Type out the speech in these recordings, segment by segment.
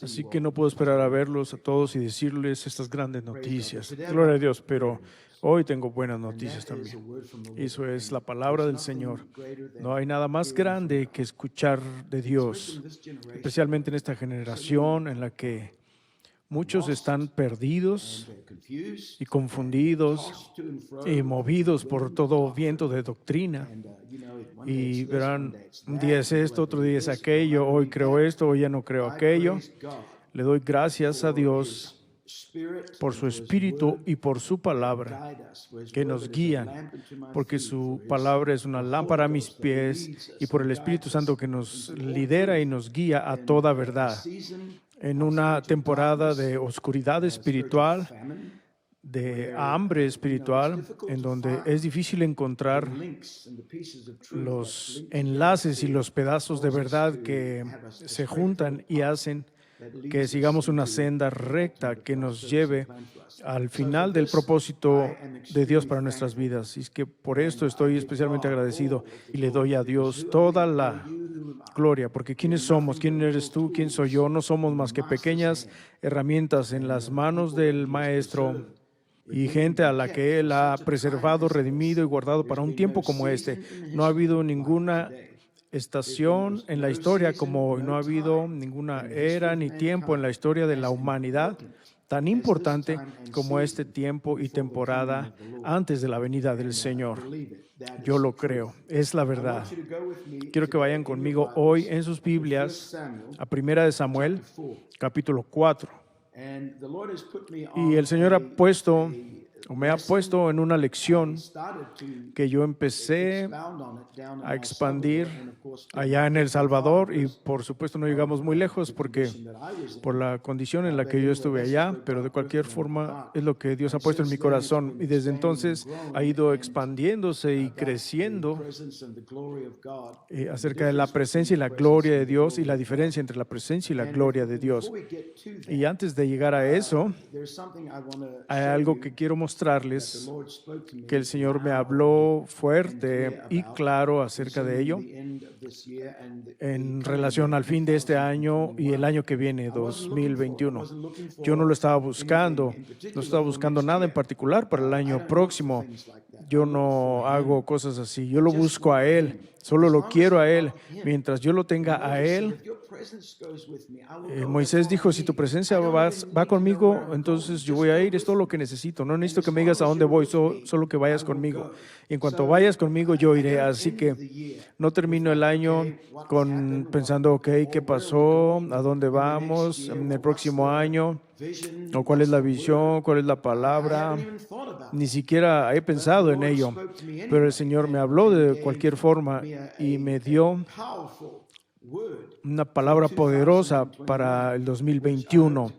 Así que no puedo esperar a verlos a todos y decirles estas grandes noticias. Gloria a Dios, pero hoy tengo buenas noticias también. Eso es la palabra del Señor. No hay nada más grande que escuchar de Dios, especialmente en esta generación en la que muchos están perdidos y confundidos y movidos por todo viento de doctrina. Y verán, un día es esto, otro día es aquello, hoy creo esto, hoy ya no creo aquello. Le doy gracias a Dios por su Espíritu y por su palabra que nos guían, porque su palabra es una lámpara a mis pies y por el Espíritu Santo que nos lidera y nos guía a toda verdad. En una temporada de oscuridad espiritual, de hambre espiritual, en donde es difícil encontrar los enlaces y los pedazos de verdad que se juntan y hacen que sigamos una senda recta que nos lleve al final del propósito de Dios para nuestras vidas. Y es que por esto estoy especialmente agradecido y le doy a Dios toda la gloria, porque ¿quiénes somos? ¿Quién eres tú? ¿Quién soy yo? No somos más que pequeñas herramientas en las manos del Maestro y gente a la que Él ha preservado, redimido y guardado para un tiempo como este. No ha habido ninguna estación en la historia como hoy, no ha habido ninguna era ni tiempo en la historia de la humanidad tan importante como este tiempo y temporada antes de la venida del Señor. Yo lo creo, es la verdad. Quiero que vayan conmigo hoy en sus Biblias a Primera de Samuel, capítulo 4. Y el Señor me ha puesto en una lección que yo empecé a expandir allá en El Salvador y por supuesto no llegamos muy lejos porque por la condición en la que yo estuve allá, pero de cualquier forma es lo que Dios ha puesto en mi corazón y desde entonces ha ido expandiéndose y creciendo acerca de la presencia y la gloria de Dios y la diferencia entre la presencia y la gloria de Dios. Y antes de llegar a eso, hay algo que quiero mostrarles que el Señor me habló fuerte y claro acerca de ello en relación al fin de este año y el año que viene, 2021. Yo no estaba buscando nada en particular para el año próximo. Yo no hago cosas así, yo lo busco a Él, solo lo quiero a Él. Mientras yo lo tenga a Él, Moisés dijo, si tu presencia va conmigo, entonces yo voy a ir, es todo lo que necesito. No necesito que me digas a dónde voy, solo que vayas conmigo. Y en cuanto vayas conmigo, yo iré. Así que no termino el año pensando, ok, ¿qué pasó? ¿A dónde vamos en el próximo año? ¿O cuál es la visión? ¿Cuál es la palabra? Ni siquiera he pensado en ello, pero el Señor me habló de cualquier forma y me dio una palabra poderosa para el 2021,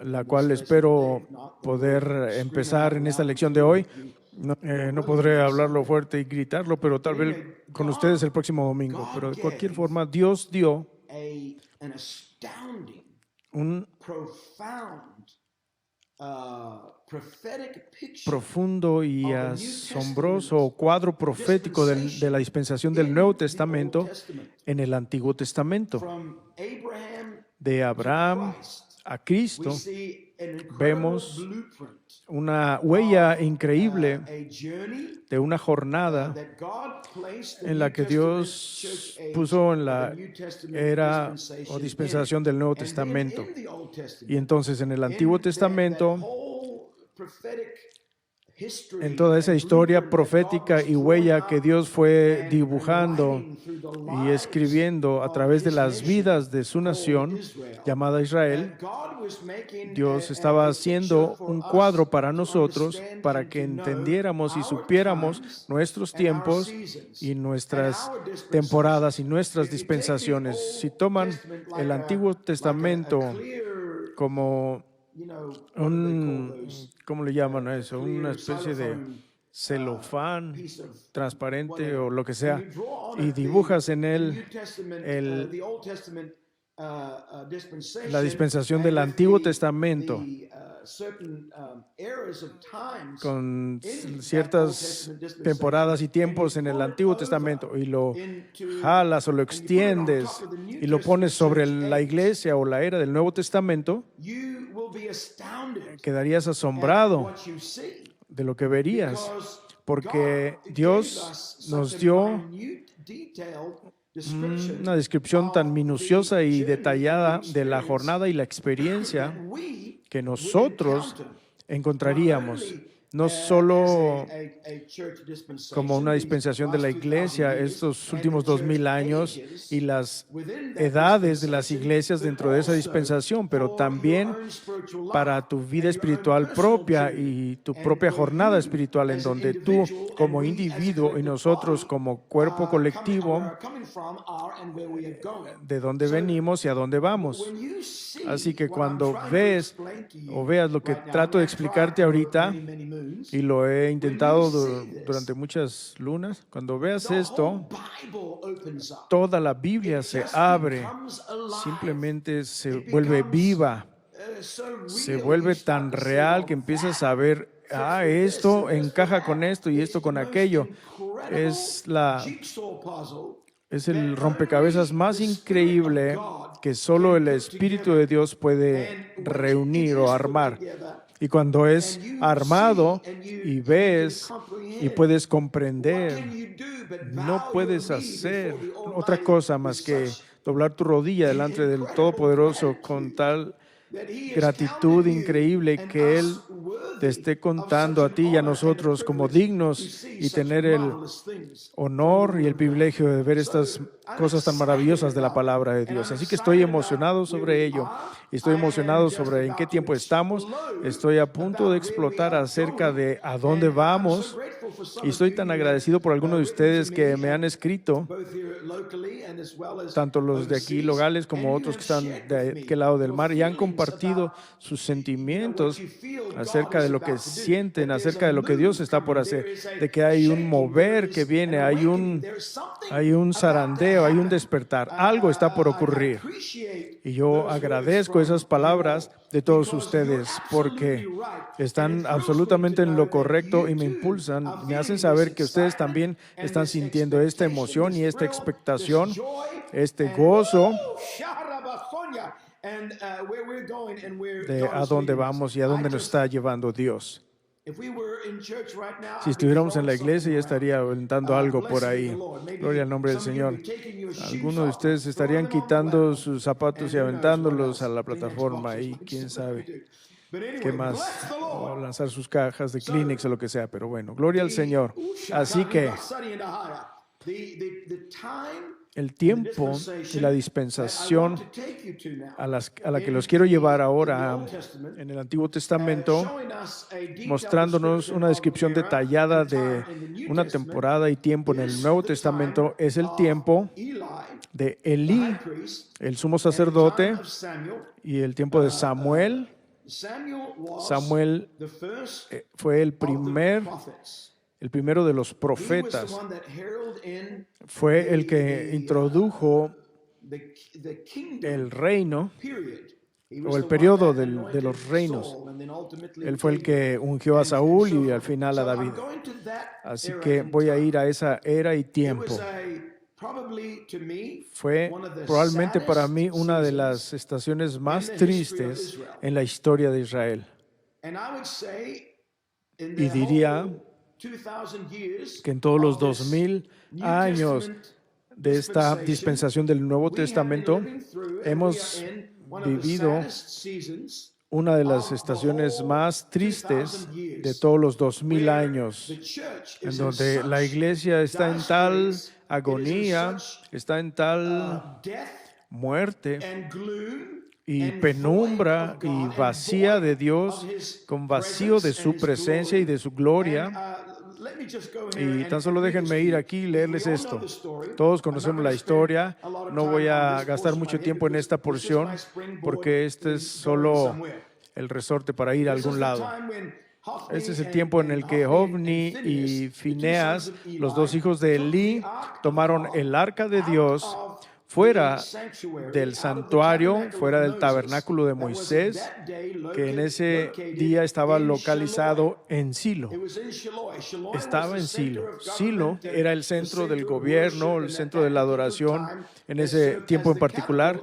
la cual espero poder empezar en esta lección de hoy. No podré hablarlo fuerte y gritarlo, pero tal vez con ustedes el próximo domingo. Pero de cualquier forma, Dios dio un profundo y asombroso cuadro profético de la dispensación del Nuevo Testamento en el Antiguo Testamento. De Abraham a Cristo, vemos una huella increíble de una jornada en la que Dios puso en la era o dispensación del Nuevo Testamento. Y entonces en el Antiguo Testamento, en toda esa historia profética y huella que Dios fue dibujando y escribiendo a través de las vidas de su nación llamada Israel, Dios estaba haciendo un cuadro para nosotros para que entendiéramos y supiéramos nuestros tiempos y nuestras temporadas y nuestras dispensaciones. Si toman el Antiguo Testamento como ¿cómo le llaman a eso? Una especie de celofán transparente o lo que sea, y dibujas en él la dispensación del Antiguo Testamento, con ciertas temporadas y tiempos en el Antiguo Testamento, y lo jalas o lo extiendes y lo pones sobre la iglesia o la era del Nuevo Testamento, quedarías asombrado de lo que verías, porque Dios nos dio una descripción tan minuciosa y detallada de la jornada y la experiencia que nosotros encontraríamos, no solo como una dispensación de la iglesia estos últimos 2000 años y las edades de las iglesias dentro de esa dispensación, pero también para tu vida espiritual propia y tu propia jornada espiritual, en donde tú como individuo y nosotros como cuerpo colectivo, de dónde venimos y a dónde vamos. Así que cuando ves o veas lo que trato de explicarte ahorita, y lo he intentado durante muchas lunas, cuando veas esto, toda la Biblia se abre, simplemente se vuelve viva, se vuelve tan real que empiezas a ver, esto encaja con esto y esto con aquello. Es el rompecabezas más increíble que solo el Espíritu de Dios puede reunir o armar. Y cuando es armado y ves y puedes comprender, no puedes hacer otra cosa más que doblar tu rodilla delante del Todopoderoso con tal gratitud increíble que Él te esté contando a ti y a nosotros como dignos y tener el honor y el privilegio de ver estas cosas tan maravillosas de la palabra de Dios. Así que estoy emocionado sobre ello y estoy emocionado sobre en qué tiempo estamos. Estoy a punto de explotar acerca de a dónde vamos y estoy tan agradecido por algunos de ustedes que me han escrito, tanto los de aquí locales como otros que están de aquel lado del mar, y han compartido sus sentimientos acerca de lo que sienten, acerca de lo que Dios está por hacer, de que hay un mover que viene, hay un zarandeo, hay un despertar, algo está por ocurrir. Y yo agradezco esas palabras de todos ustedes porque están absolutamente en lo correcto y me impulsan, me hacen saber que ustedes también están sintiendo esta emoción y esta expectación, este gozo de a dónde vamos y a dónde nos está llevando Dios. Si estuviéramos en la iglesia, ya estaría aventando algo por ahí. Gloria al nombre del Señor. Algunos de ustedes estarían quitando sus zapatos y aventándolos a la plataforma y quién sabe qué más, o lanzar sus cajas de Kleenex o lo que sea, pero bueno, gloria al Señor. Así que el tiempo y la dispensación a la que los quiero llevar ahora en el Antiguo Testamento, mostrándonos una descripción detallada de una temporada y tiempo en el Nuevo Testamento, es el tiempo de Elí, el sumo sacerdote, y el tiempo de Samuel. Samuel fue el primero de los profetas. Fue el que introdujo el reino o el periodo de los reinos. Él fue el que ungió a Saúl y al final a David. Así que voy a ir a esa era y tiempo. Fue probablemente para mí una de las estaciones más tristes en la historia de Israel. Y diría que en todos los 2000 años de esta dispensación del Nuevo Testamento hemos vivido una de las estaciones más tristes de todos los 2000 años, en donde la iglesia está en tal agonía, está en tal muerte y penumbra y vacía de Dios, con vacío de su presencia y de su gloria. Y tan solo déjenme ir aquí y leerles esto. Todos conocemos la historia. No voy a gastar mucho tiempo en esta porción porque este es solo el resorte para ir a algún lado. Este es el tiempo en el que Hofni y Fineas, los dos hijos de Elí, tomaron el arca de Dios fuera del santuario, fuera del tabernáculo de Moisés, que en ese día estaba localizado en Silo. Estaba en Silo. Silo era el centro del gobierno, el centro de la adoración en ese tiempo en particular,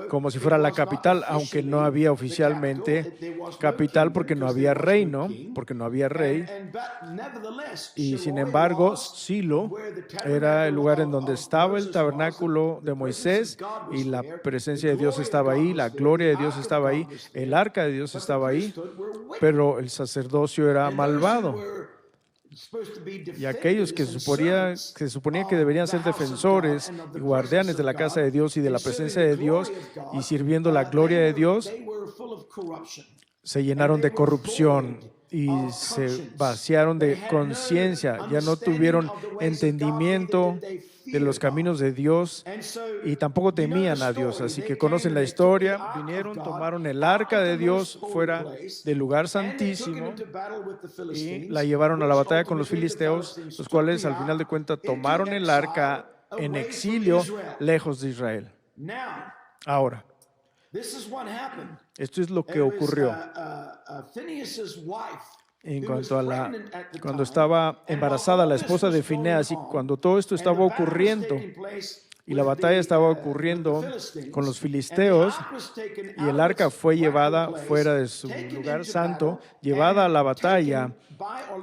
como si fuera la capital, aunque no había oficialmente capital porque no había reino, porque no había rey. Y sin embargo, Silo era el lugar en donde estaba el tabernáculo de Moisés y la presencia de Dios estaba ahí, la gloria de Dios estaba ahí, el arca de Dios estaba ahí, pero el sacerdocio era malvado. Y aquellos que se suponía que deberían ser defensores y guardianes de la casa de Dios y de la presencia de Dios y sirviendo la gloria de Dios, se llenaron de corrupción y se vaciaron de conciencia, ya no tuvieron entendimiento de los caminos de Dios y tampoco temían a Dios. Así que conocen la historia, vinieron, tomaron el arca de Dios fuera del lugar santísimo y la llevaron a la batalla con los filisteos, los cuales al final de cuentas tomaron el arca en exilio lejos de Israel. Ahora, esto es lo que ocurrió. En cuanto a cuando estaba embarazada la esposa de Fineas y cuando todo esto estaba ocurriendo y la batalla estaba ocurriendo con los filisteos y el arca fue llevada fuera de su lugar santo, llevada a la batalla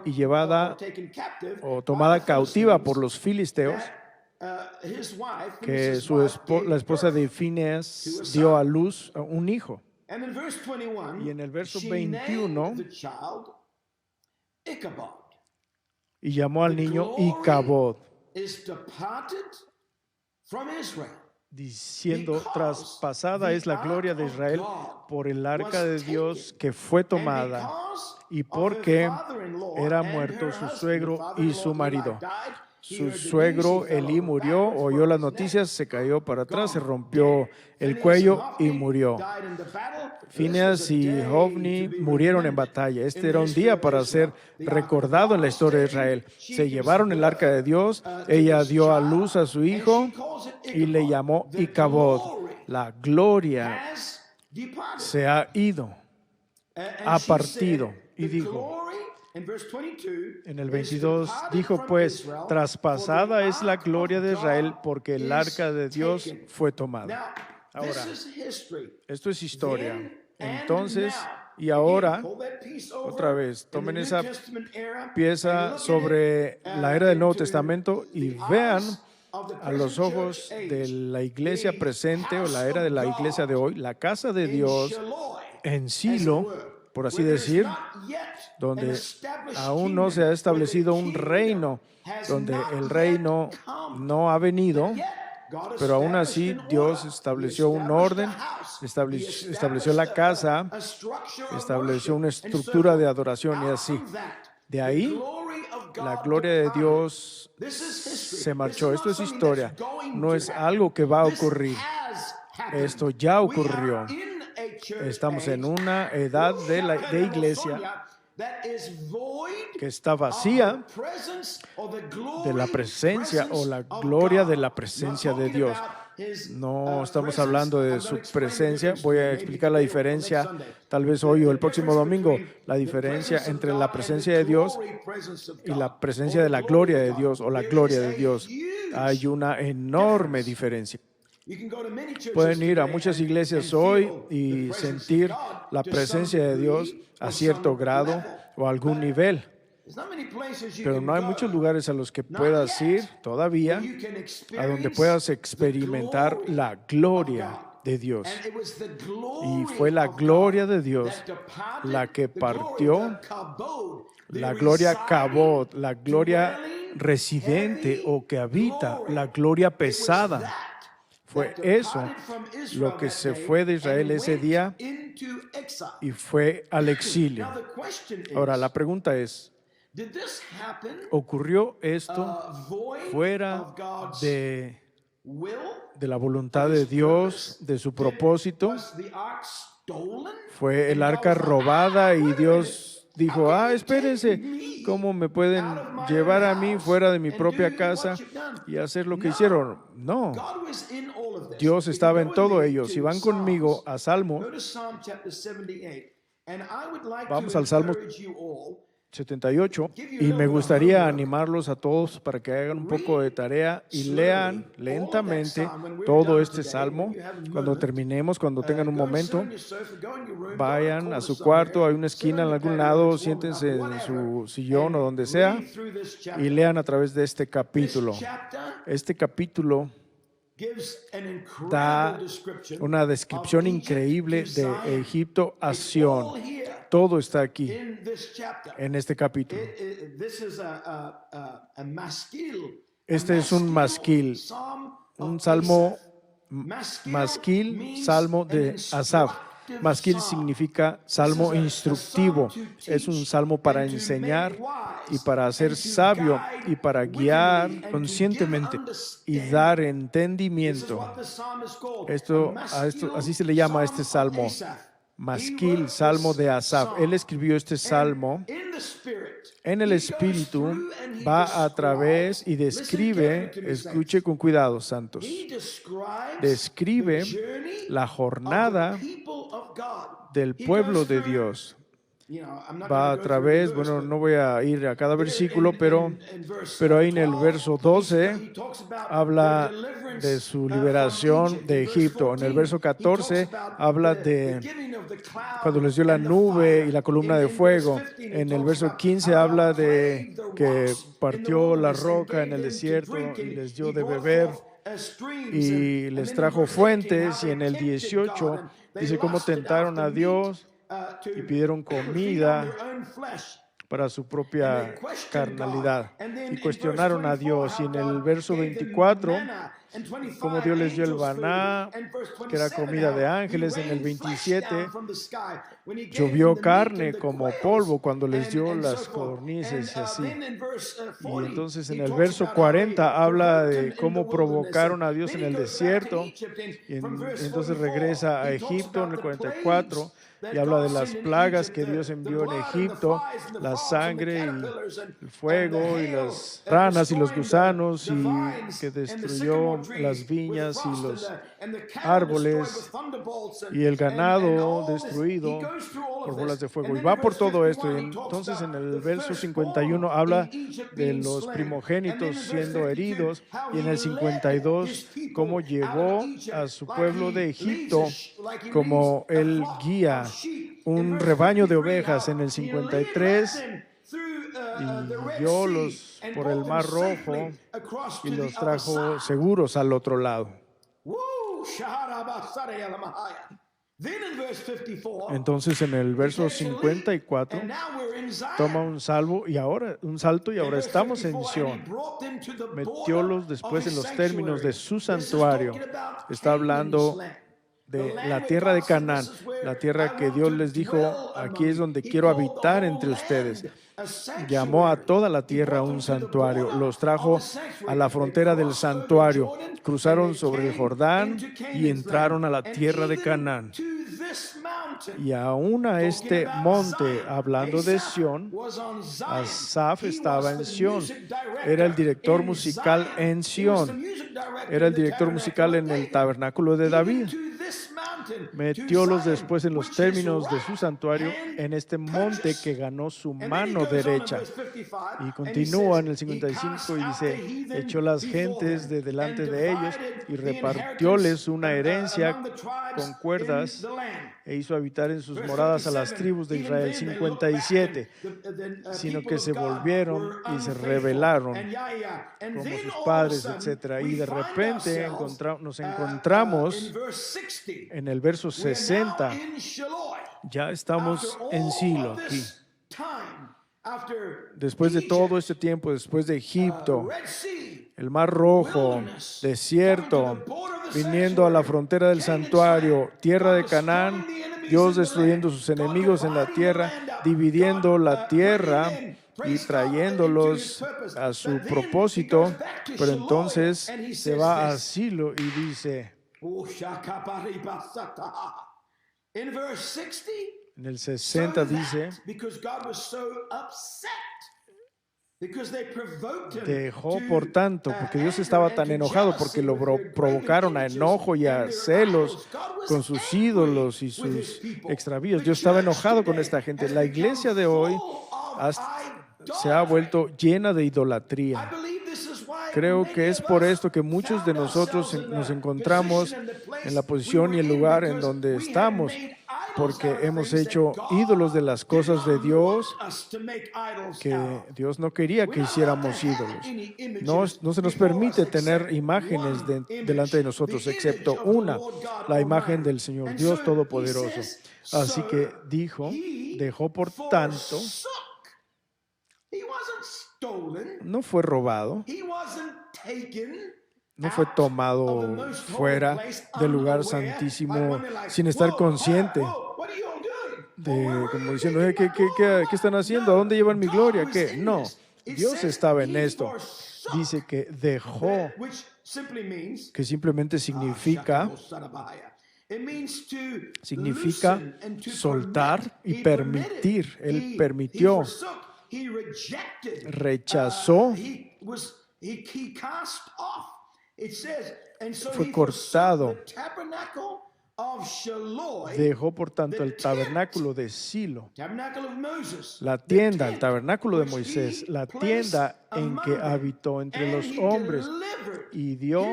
y llevada o tomada cautiva por los filisteos, que la esposa de Fineas dio a luz a un hijo. Y en el verso 21, y llamó al niño Icabod, diciendo, traspasada es la gloria de Israel por el arca de Dios que fue tomada, y porque era muerto su suegro y su marido. Su suegro Elí murió, oyó las noticias, se cayó para atrás, se rompió el cuello y murió. Fineas y Hofni murieron en batalla. Este era un día para ser recordado en la historia de Israel. Se llevaron el arca de Dios, ella dio a luz a su hijo y le llamó Icabod. La gloria se ha ido, ha partido. Y dijo, en el 22, dijo pues, traspasada es la gloria de Israel porque el arca de Dios fue tomada. Ahora, esto es historia. Entonces, y ahora, otra vez, tomen esa pieza sobre la era del Nuevo Testamento y vean a los ojos de la iglesia presente o la era de la iglesia de hoy, la casa de Dios en Silo, por así decir, donde aún no se ha establecido un reino, donde el reino no ha venido, pero aún así Dios estableció un orden, estableció la casa, estableció una estructura de adoración y así. De ahí, la gloria de Dios se marchó. Esto es historia, no es algo que va a ocurrir. Esto ya ocurrió. Estamos en una edad de iglesia que está vacía de la presencia o la gloria de la presencia de Dios. No estamos hablando de su presencia. Voy a explicar la diferencia, tal vez hoy o el próximo domingo, la diferencia entre la presencia de Dios y la presencia de la gloria de Dios o la gloria de Dios. Hay una enorme diferencia. Pueden ir a muchas iglesias hoy y sentir la presencia de Dios a cierto grado o a algún nivel. Pero no hay muchos lugares a los que puedas ir todavía, a donde puedas experimentar la gloria de Dios. Y fue la gloria de Dios la que partió, la gloria kabod, la gloria residente o que habita, la gloria pesada. Fue eso lo que se fue de Israel ese día y fue al exilio. Ahora, la pregunta es, ¿ocurrió esto fuera de la voluntad de Dios, de su propósito? ¿Fue el arca robada y Dios dijo, espérense, ¿cómo me pueden llevar a mí fuera de mi propia casa y hacer lo que hicieron? No, Dios estaba en todo ello. Si van conmigo a Salmo, vamos al Salmo 78, y me gustaría animarlos a todos para que hagan un poco de tarea y lean lentamente todo este salmo. Cuando terminemos, cuando tengan un momento, vayan a su cuarto, hay una esquina en algún lado, siéntense en su sillón o donde sea y lean a través de este capítulo. Este capítulo da una descripción increíble de Egipto a Sión. Todo está aquí en este capítulo. Este es un masquil, un salmo masquil, salmo de Asaf. Masquil significa salmo instructivo. Es un salmo para enseñar y para ser sabio y para guiar conscientemente y dar entendimiento. Así se le llama a este salmo. Masquil, salmo de Asaf. Él escribió este salmo en el Espíritu, va a través y describe, escuche con cuidado, santos, describe la jornada del pueblo de Dios. Va a través, bueno, no voy a ir a cada versículo, pero ahí en el verso 12 habla de su liberación de Egipto. En el verso 14 habla de cuando les dio la nube y la columna de fuego. En el verso 15 habla de que partió la roca en el desierto y les dio de beber y les trajo fuentes. Y en el 18 dice cómo tentaron a Dios y pidieron comida para su propia carnalidad y cuestionaron a Dios. Y en el verso 24, como Dios les dio el maná, que era comida de ángeles. En el 27, llovió carne como polvo cuando les dio las codornices y así. Y entonces en el verso 40 habla de cómo provocaron a Dios en el desierto. Y entonces regresa a Egipto en el 44. Y habla de las plagas que Dios envió en Egipto, la sangre y el fuego y las ranas y los gusanos, y que destruyó las viñas y los árboles y el ganado destruido por bolas de fuego. Y va por todo esto. Y entonces en el verso 51 habla de los primogénitos siendo heridos, y en el 52 cómo llevó a su pueblo de Egipto como él guía un rebaño de ovejas. En el 53 y guiólos por el Mar Rojo y los trajo seguros al otro lado. Entonces en el verso 54 toma un salto y ahora estamos en Sión. Metiólos después en los términos de su santuario. Está hablando de la tierra de Canaán, la tierra que Dios les dijo, aquí es donde quiero habitar entre ustedes. Llamó a toda la tierra un santuario, los trajo a la frontera del santuario, cruzaron sobre el Jordán y entraron a la tierra de Canaán. Y aún a este monte, hablando de Sión, Asaf estaba en Sión, era el director musical en Sión, era el director musical en el tabernáculo de David. Metiólos después en los términos de su santuario en este monte que ganó su mano derecha. Y continúa en el 55 y dice, echó las gentes de delante de ellos y repartióles una herencia con cuerdas e hizo habitar en sus moradas a las tribus de Israel. 57, sino que se volvieron y se rebelaron como sus padres, etc. Y de repente nos encontramos en el verso 60. Ya estamos en Silo aquí. Después de todo este tiempo, después de Egipto, el Mar Rojo, desierto, viniendo a la frontera del santuario, tierra de Canaán, Dios destruyendo sus enemigos en la tierra, dividiendo la tierra y trayéndolos a su propósito. Pero entonces se va a Silo y dice, En el 60 dice, dejó por tanto, porque Dios estaba tan enojado, porque lo provocaron a enojo y a celos con sus ídolos y sus extravíos. Dios estaba enojado con esta gente. La iglesia de hoy se ha vuelto llena de idolatría. Creo que es por esto que muchos de nosotros nos encontramos en la posición y el lugar en donde estamos, porque hemos hecho ídolos de las cosas de Dios que Dios no quería que hiciéramos ídolos. No se nos permite tener imágenes delante de nosotros, excepto una, la imagen del Señor Dios Todopoderoso. Así que dijo, dejó por tanto, no fue robado, no fue tomado fuera del lugar santísimo sin estar consciente, como diciendo, ¿qué están haciendo? ¿A dónde llevan mi gloria? ¿Qué? No, Dios estaba en esto. Dice que dejó, que simplemente significa soltar y permitir. Él permitió, rechazó, fue cortado. Dejó, por tanto, el tabernáculo de Silo, la tienda, el tabernáculo de Moisés, la tienda en que habitó entre los hombres, y dio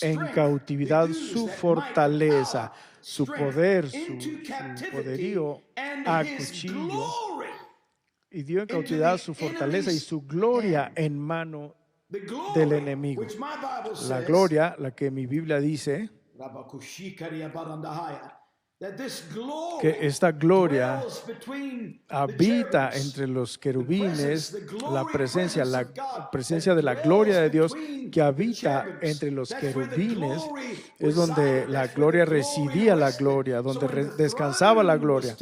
en cautividad su fortaleza, su poder, su poderío a cuchillo, y dio en cautividad su fortaleza y su gloria en mano del enemigo. La gloria, la que mi Biblia dice, que esta gloria habita entre los querubines, la presencia de la gloria de Dios que habita entre los querubines, es donde la gloria residía, la gloria, donde descansaba la gloria.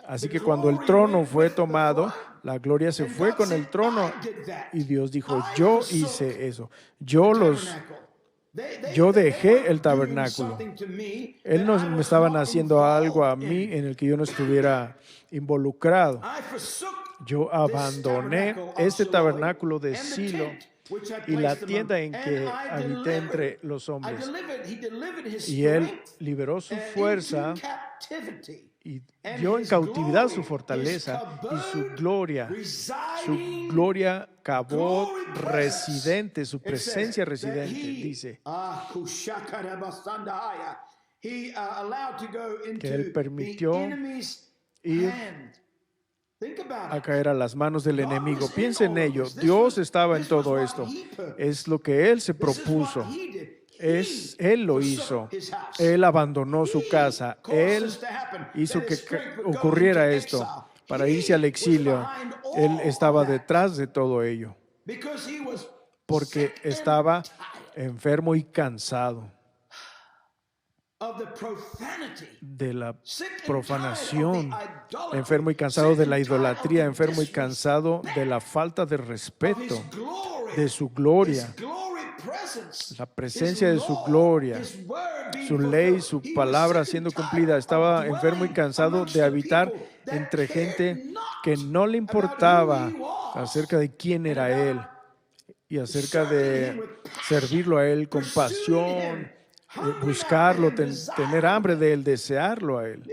Así que cuando el trono fue tomado, la gloria se fue con el trono y Dios dijo, yo hice eso, yo dejé el tabernáculo. Él no me estaban haciendo algo a mí en el que yo no estuviera involucrado. Yo abandoné este tabernáculo de Silo y la tienda en que habité entre los hombres. Y Él liberó su fuerza y dio en cautividad su fortaleza y su gloria cabot residente, su presencia residente, dice que Él permitió ir a caer a las manos del enemigo. Piensa en ello, Dios estaba en todo esto, es lo que Él se propuso. Él lo hizo. Él abandonó su casa. Él hizo que ocurriera esto para irse al exilio. Él estaba detrás de todo ello porque estaba enfermo y cansado de la profanación, enfermo y cansado de la idolatría, enfermo y cansado de la falta de respeto de su gloria, la presencia de su gloria, su ley, su palabra siendo cumplida. Estaba enfermo y cansado de habitar entre gente que no le importaba acerca de quién era Él y acerca de servirlo a Él con pasión, buscarlo, tener hambre de Él, desearlo a Él.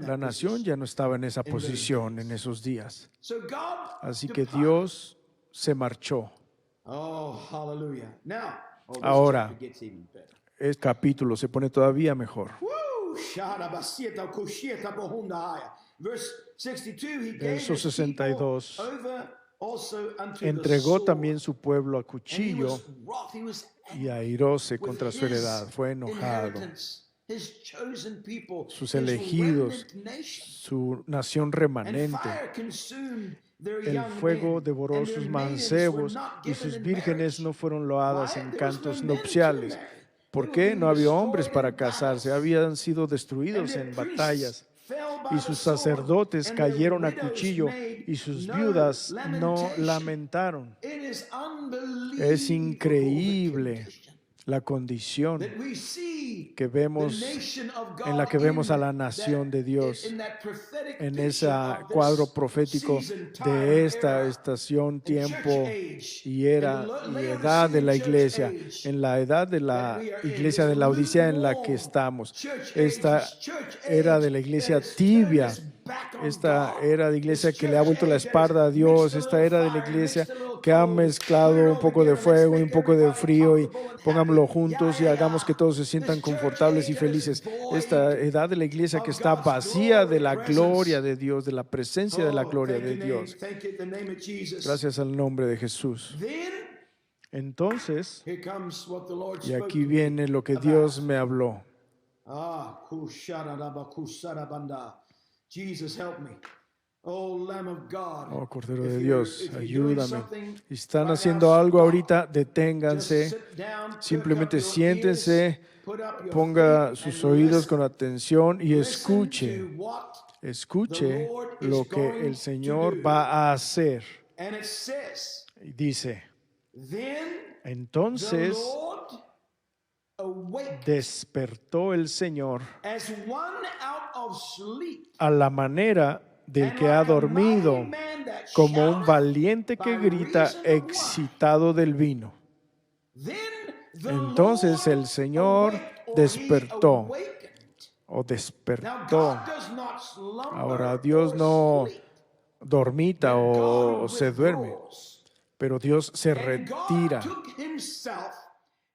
La nación ya no estaba en esa posición en esos días. Así que Dios se marchó. Ahora, el capítulo se pone todavía mejor. Verso 62. Entregó también su pueblo a cuchillo y airóse contra su heredad. Fue enojado. Sus elegidos, su nación remanente. El fuego devoró sus mancebos y sus vírgenes no fueron loadas en cantos nupciales. ¿Por qué? No había hombres para casarse, habían sido destruidos en batallas. Y sus sacerdotes cayeron a cuchillo y sus viudas no lamentaron. Es increíble la condición that we see que the vemos, nation of God en la que vemos a la in nación de Dios, that prophetic en picture ese of cuadro this profético season, time, de esta era, estación, and church tiempo age, y and era y edad de Laodicean la church iglesia, age en la edad de that la we are in, iglesia this de la Odisea en la que lukewarm estamos. church Esta age, church era de age la that iglesia has turned tibia, its back on esta God, era de this iglesia que le ha church vuelto la age that espalda a has mixed Dios, a esta little era de la fire, iglesia mixed a little que ha cold, put it mezclado un over poco here, de and let's fuego y un make poco de everybody frío y comfortable and pongámoslo happy. juntos y hagamos que todos se This sientan church confortables y age that is felices. void Esta edad de la iglesia que of está God's vacía de glory, la gloria presence. de Dios, de la presencia de la Oh, gloria thank de you, Dios. thank you in the name of Jesus. Gracias al nombre de Jesús. Then Entonces, here comes what the Lord y spoke aquí to viene me lo que about. Dios me habló. Jesus, help me. Oh, Lamb of God. Oh, Cordero If de you're- Dios, if you're doing ayúdame. something Si están right haciendo now, algo stop. ahorita, Just deténganse. sit down, perk Simplemente up your siéntense, ears, put up your ponga feet, sus and oídos listen. con atención y Listen escuche. to what the Escuche Lord lo is que going el to Señor do. va a hacer. And it says, Y dice, then the entonces Lord awaked despertó el Señor as one out of sleep, a la manera del and que ha like a dormido, mighty man that como un shouteth valiente que by grita reason of wine. excitado del vino. Then the Entonces Lord el Señor awaked, or he despertó awakened. o Now despertó. God does not slumber Ahora Dios or no sleep, dormita but o God se duerme, withdraws. pero Dios se And God retira took himself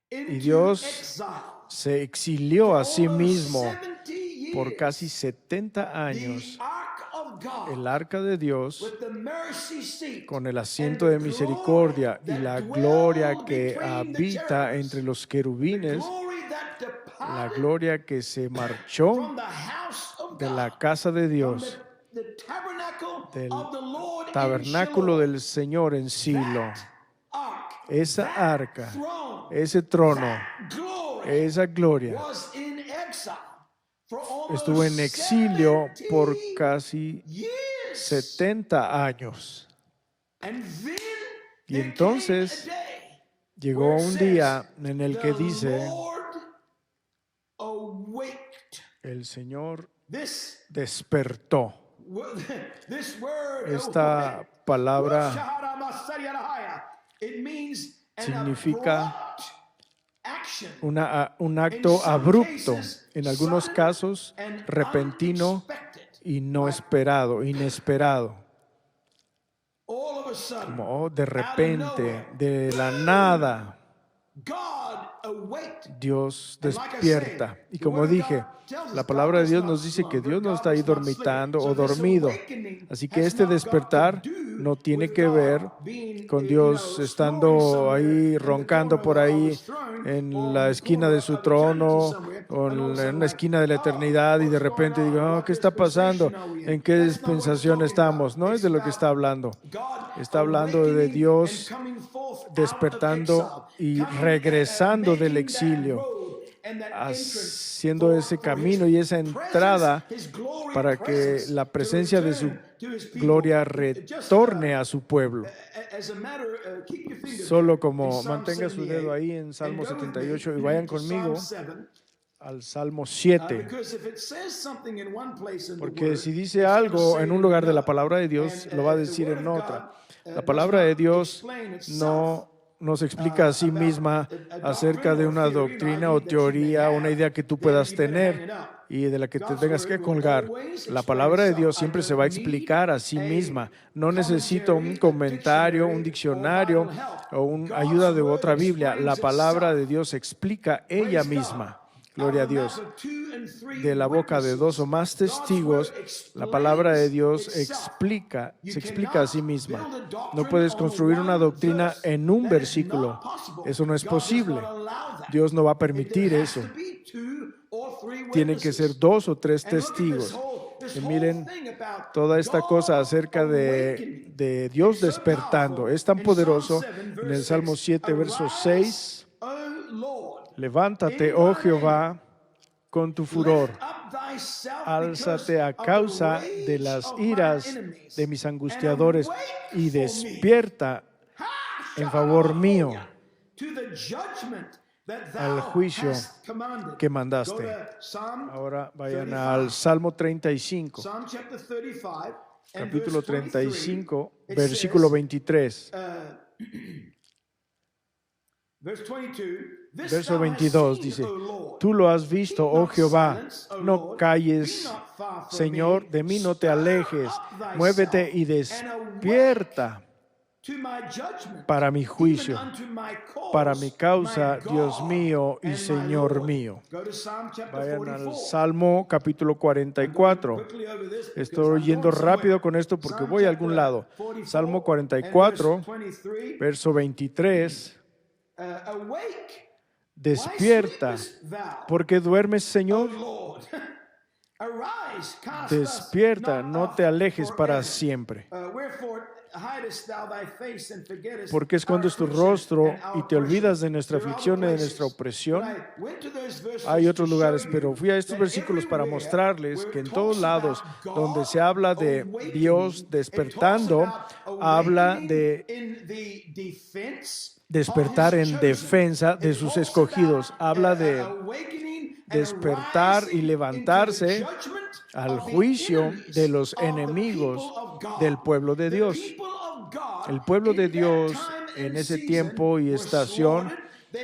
y into Dios exile. se exilió a sí For mismo 70 por years. casi 70 The años. ark of God, El arca de Dios with the mercy seat con el and asiento the de misericordia glory y la that gloria dwelled que between the habita cherubs, entre los the querubines, glory that la departed gloria que se marchó from the house of de God, la casa de from Dios, the tabernacle del of the Lord in tabernáculo Shiloh. del Señor en Silo. That ark, Esa that arca, throne, ese trono, that glory esa gloria was in exile for almost estuvo en exilio por 70 casi years. 70 años. And then Y there entonces came a day llegó where it un says, día en el que "The dice, Lord awaked." el Señor This despertó. this word Esta awake, palabra it means an significa abrupt action, un acto abrupto, en algunos casos and repentino unexpected. y no esperado, inesperado. All of a sudden, Como de out of repente, nowhere, de la nada, God awaked. Dios And like I despierta. say, Y the como word of dije, God tells us la God palabra de does Dios not nos dice que slumber, Dios no God está ahí does not sleep. dormitando So o this dormido. awakening Así que has este not got to despertar do no tiene with que God ver being, con you Dios know, estando snoring somewhere ahí in the roncando corner por of ahí his throne en or la the esquina corner de su of eternity trono somewhere, o and all of a en sudden una like, esquina de la eternidad y de what's going repente digo, on? What ¿qué está pasando? dispensation are we in? ¿En qué That's not what it's dispensación talking estamos? about. No es It's de lo que about está hablando. God Está hablando de awakening Dios and coming forth out of despertando exile, y coming, regresando del making that exilio, road and that entrance haciendo ese for camino his y esa presence, entrada his glory para que presence la to presencia de su return to his people. gloria Just, retorne a su pueblo. as a matter, keep your finger Solo there como in Psalm mantenga su dedo 78, ahí en Salmo and go with me 78 y vayan to Psalm conmigo 7, al Salmo 7. because if it says something in one place in the Porque word, si dice it's gonna algo say en it un in lugar de la another. palabra de Dios, And, lo va a the decir word en of otra. God, La does palabra not de Dios explain itself, no se explica a sí about misma a acerca de doctrine or una theory, an doctrina idea o that you may teoría, una have, idea que tú then puedas you better hang tener it up. y de la que te God's tengas word que will colgar. always La explain palabra de itself. Dios I siempre se va a don't need explicar a sí a misma. No necesito un commentary, a comentario, un dictionary, or diccionario Bible help. o una God's ayuda de word otra Biblia. La explains palabra de itself. Dios se explica ella Praise misma. God. Gloria a Out of the mouth Dios. of 2 and 3 De la boca de dos o witnesses, más God's testigos, word la palabra de explains Dios itself. You se explica a sí cannot misma. build a No doctrine puedes on construir una one doctrina verse. en un That is versículo. not possible. Eso no es God does posible. not allow that. Dios no va a There permitir has eso. to be 2 or 3 Tienen que ser witnesses. 2 o 3 And look at testigos. this Y whole miren thing about toda esta cosa God acerca awakening. de Dios It's so despertando. powerful. Es tan In Psalm poderoso 7, en verse el Salmo 6, 7, verso Arise, 6. O Lord, Levántate, in oh thine Jehová, con tu furor. lift up thyself Álzate a because of causa the de rage las of mine iras enemies, de mis and angustiadores awake y for me. despierta Ha, en favor mío. to the judgment al juicio que mandaste. Ahora vayan al Salmo 35, capítulo 35, versículo 23. Verso 22 dice: Tú lo has visto, oh Jehová, no calles, Señor, de mí no te alejes, muévete y despierta para mi juicio, para mi causa, Dios mío y Señor mío. Vayan al Salmo capítulo 44. Estoy yendo rápido con esto porque voy a algún lado. Salmo 44, verso 23. Despierta, porque duermes, Señor. Despierta, no te alejes para siempre. Porque escondes tu rostro y te olvidas de nuestra aflicción y de nuestra opresión. Hay otros lugares, pero fui a estos versículos para mostrarles que en todos lados donde se habla de Dios despertando, habla de despertar en defensa de sus escogidos. Habla de despertar y levantarse al juicio de los enemigos del pueblo de Dios. El pueblo de Dios en ese tiempo y estación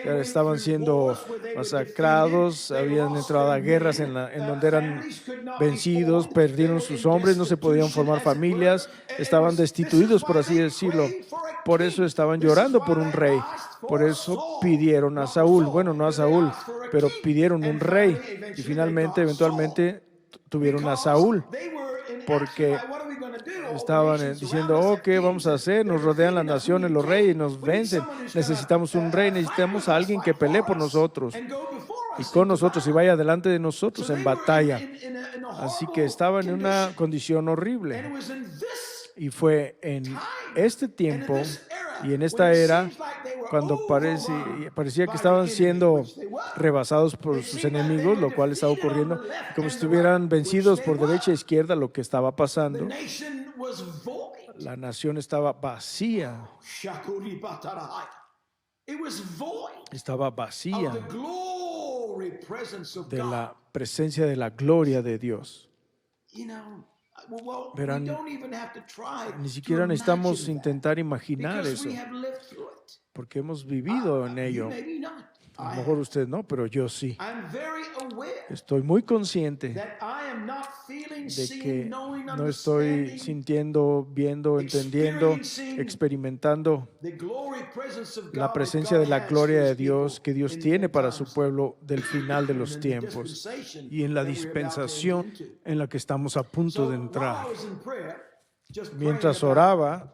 estaban siendo masacrados, habían entrado a guerras en donde eran vencidos, perdieron sus hombres, no se podían formar familias, estaban destituidos, por así decirlo. Por eso estaban llorando por un rey. Por eso pidieron a Saúl. Bueno, no a Saúl, pero pidieron un rey. Y finalmente, eventualmente, tuvieron a Saúl. Porque estaban diciendo, oh, ¿qué vamos a hacer? Nos rodean las naciones, los reyes nos vencen. Necesitamos un rey, necesitamos a alguien que pelee por nosotros y con nosotros y vaya delante de nosotros en batalla. Así que estaban en una condición horrible. Y fue en este tiempo y en esta era cuando parecía que estaban siendo rebasados por sus enemigos, lo cual estaba ocurriendo, como si estuvieran vencidos por derecha e izquierda, lo que estaba pasando. La nación estaba vacía. Estaba vacía de la presencia de la gloria de Dios. Verán, ni siquiera necesitamos intentar imaginar eso, porque hemos vivido en ello. A lo mejor usted no, pero yo sí. Estoy muy consciente de que no estoy sintiendo, viendo, entendiendo, experimentando la presencia de la gloria de Dios que Dios tiene para su pueblo del final de los tiempos y en la dispensación en la que estamos a punto de entrar. Mientras oraba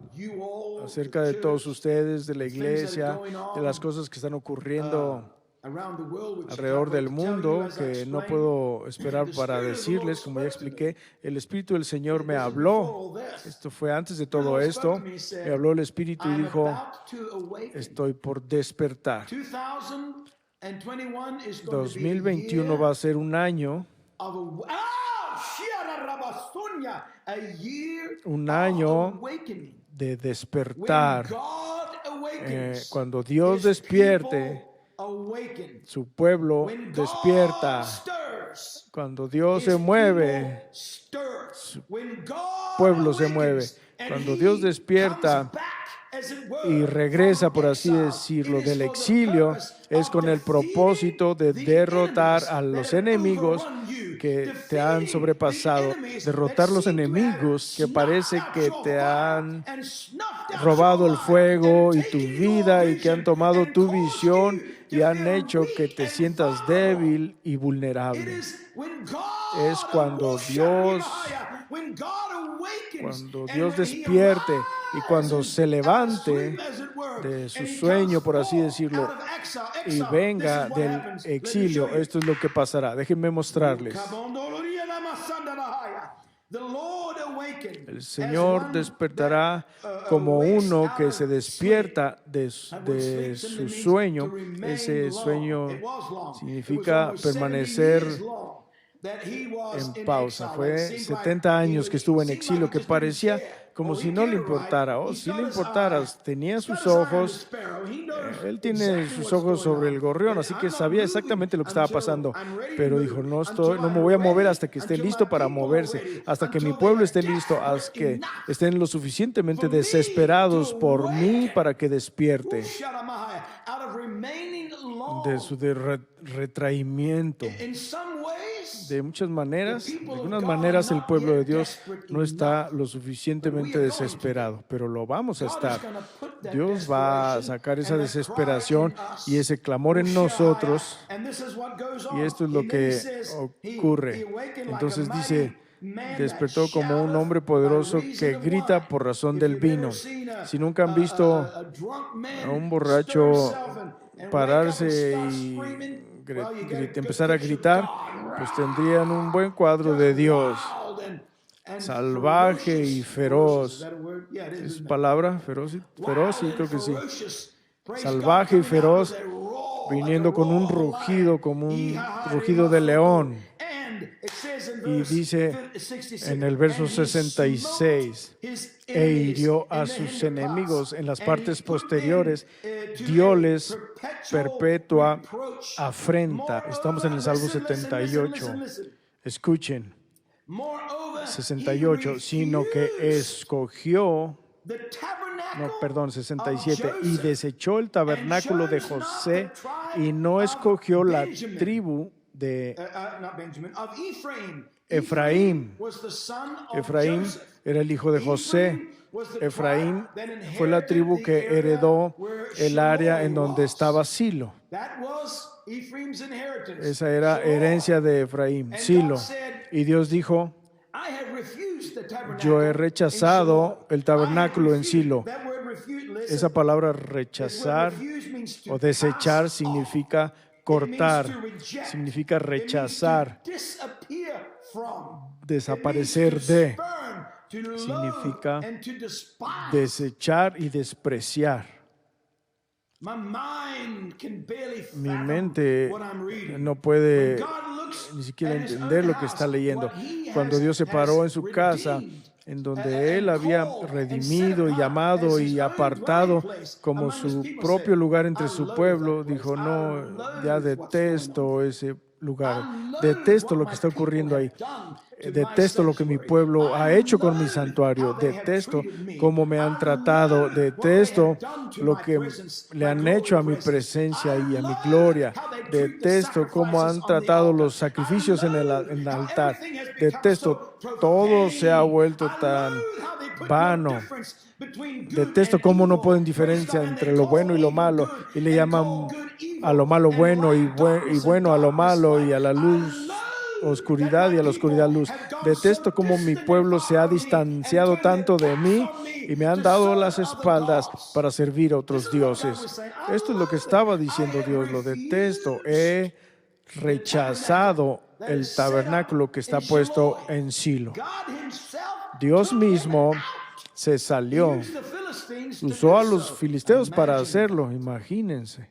acerca de todos ustedes, de la iglesia, de las cosas que están ocurriendo alrededor del mundo, que no puedo esperar para decirles, como ya expliqué, el Espíritu del Señor me habló. Esto fue antes de todo esto. Me habló el Espíritu y dijo, estoy por despertar. 2021 va a ser un año de despertar. Cuando Dios despierte, su pueblo despierta. Cuando Dios se mueve, su pueblo se mueve. Cuando Dios despierta y regresa, por así decirlo, del exilio, es con el propósito de derrotar a los enemigos que te han sobrepasado, derrotar los enemigos que parece que te han robado el fuego y tu vida y que han tomado tu visión y han hecho que te sientas débil y vulnerable. Es cuando Dios despierte y cuando se levante de su sueño, por así decirlo, y venga del exilio. Esto es lo que pasará. Déjenme mostrarles. El Señor despertará como uno que se despierta de su sueño. Ese sueño significa permanecer en pausa. Fue 70 años que estuvo en exilio, que parecía como si no le importara. Oh, sí le importara. Tenía sus ojos, él tiene sus ojos sobre el gorrión, así que sabía exactamente lo que estaba pasando. Pero dijo, no me voy a mover hasta que esté listo para moverse, hasta que mi pueblo esté listo, hasta que estén lo suficientemente desesperados por mí para que despierte de su retraimiento. De muchas maneras, de algunas maneras el pueblo de Dios no está lo suficientemente desesperado, pero lo vamos a estar. Dios va a sacar esa desesperación y ese clamor en nosotros, y esto es lo que ocurre. Entonces dice, despertó como un hombre poderoso que grita por razón del vino. Si nunca han visto a un borracho pararse y empezar a gritar, pues tendrían un buen cuadro de Dios, salvaje y feroz. ¿Es palabra? Feroz, sí, creo que sí. Salvaje y feroz, viniendo con un rugido, como un rugido de león. Y dice en el verso 66, e hirió a sus enemigos en las partes posteriores, dióles perpetua afrenta. Estamos en el Salmo 78. Escuchen, 68, sino que escogió, 67, y desechó el tabernáculo de José y no escogió la tribu de Efraín. Efraín era el hijo de José. Efraín fue la tribu que heredó el área en donde estaba Silo. Esa era herencia de Efraín, Silo. Y Dios dijo, yo he rechazado el tabernáculo en Silo. Esa palabra rechazar o desechar significa cortar, significa rechazar, desaparecer de, significa desechar y despreciar. Mi mente no puede ni siquiera entender lo que está leyendo. Cuando Dios se paró en su casa, en donde Él había redimido y llamado y apartado como su propio lugar entre su pueblo, dijo, no, ya detesto ese lugar, detesto lo que está ocurriendo ahí, detesto lo que mi pueblo ha hecho con mi santuario, detesto cómo me han tratado, detesto lo que le han hecho a mi presencia y a mi gloria, detesto cómo han tratado los sacrificios en el altar, detesto, todo se ha vuelto tan vano. Detesto cómo no pueden diferenciar entre lo bueno y lo malo y le llaman a lo malo bueno y bueno a lo malo y a la luz oscuridad y a la oscuridad luz. Detesto cómo mi pueblo se ha distanciado tanto de mí y me han dado las espaldas para servir a otros dioses. Esto es lo que estaba diciendo Dios, lo detesto. He rechazado el tabernáculo que está puesto en Silo. Dios mismo se salió, usó a los filisteos para hacerlo, imagínense.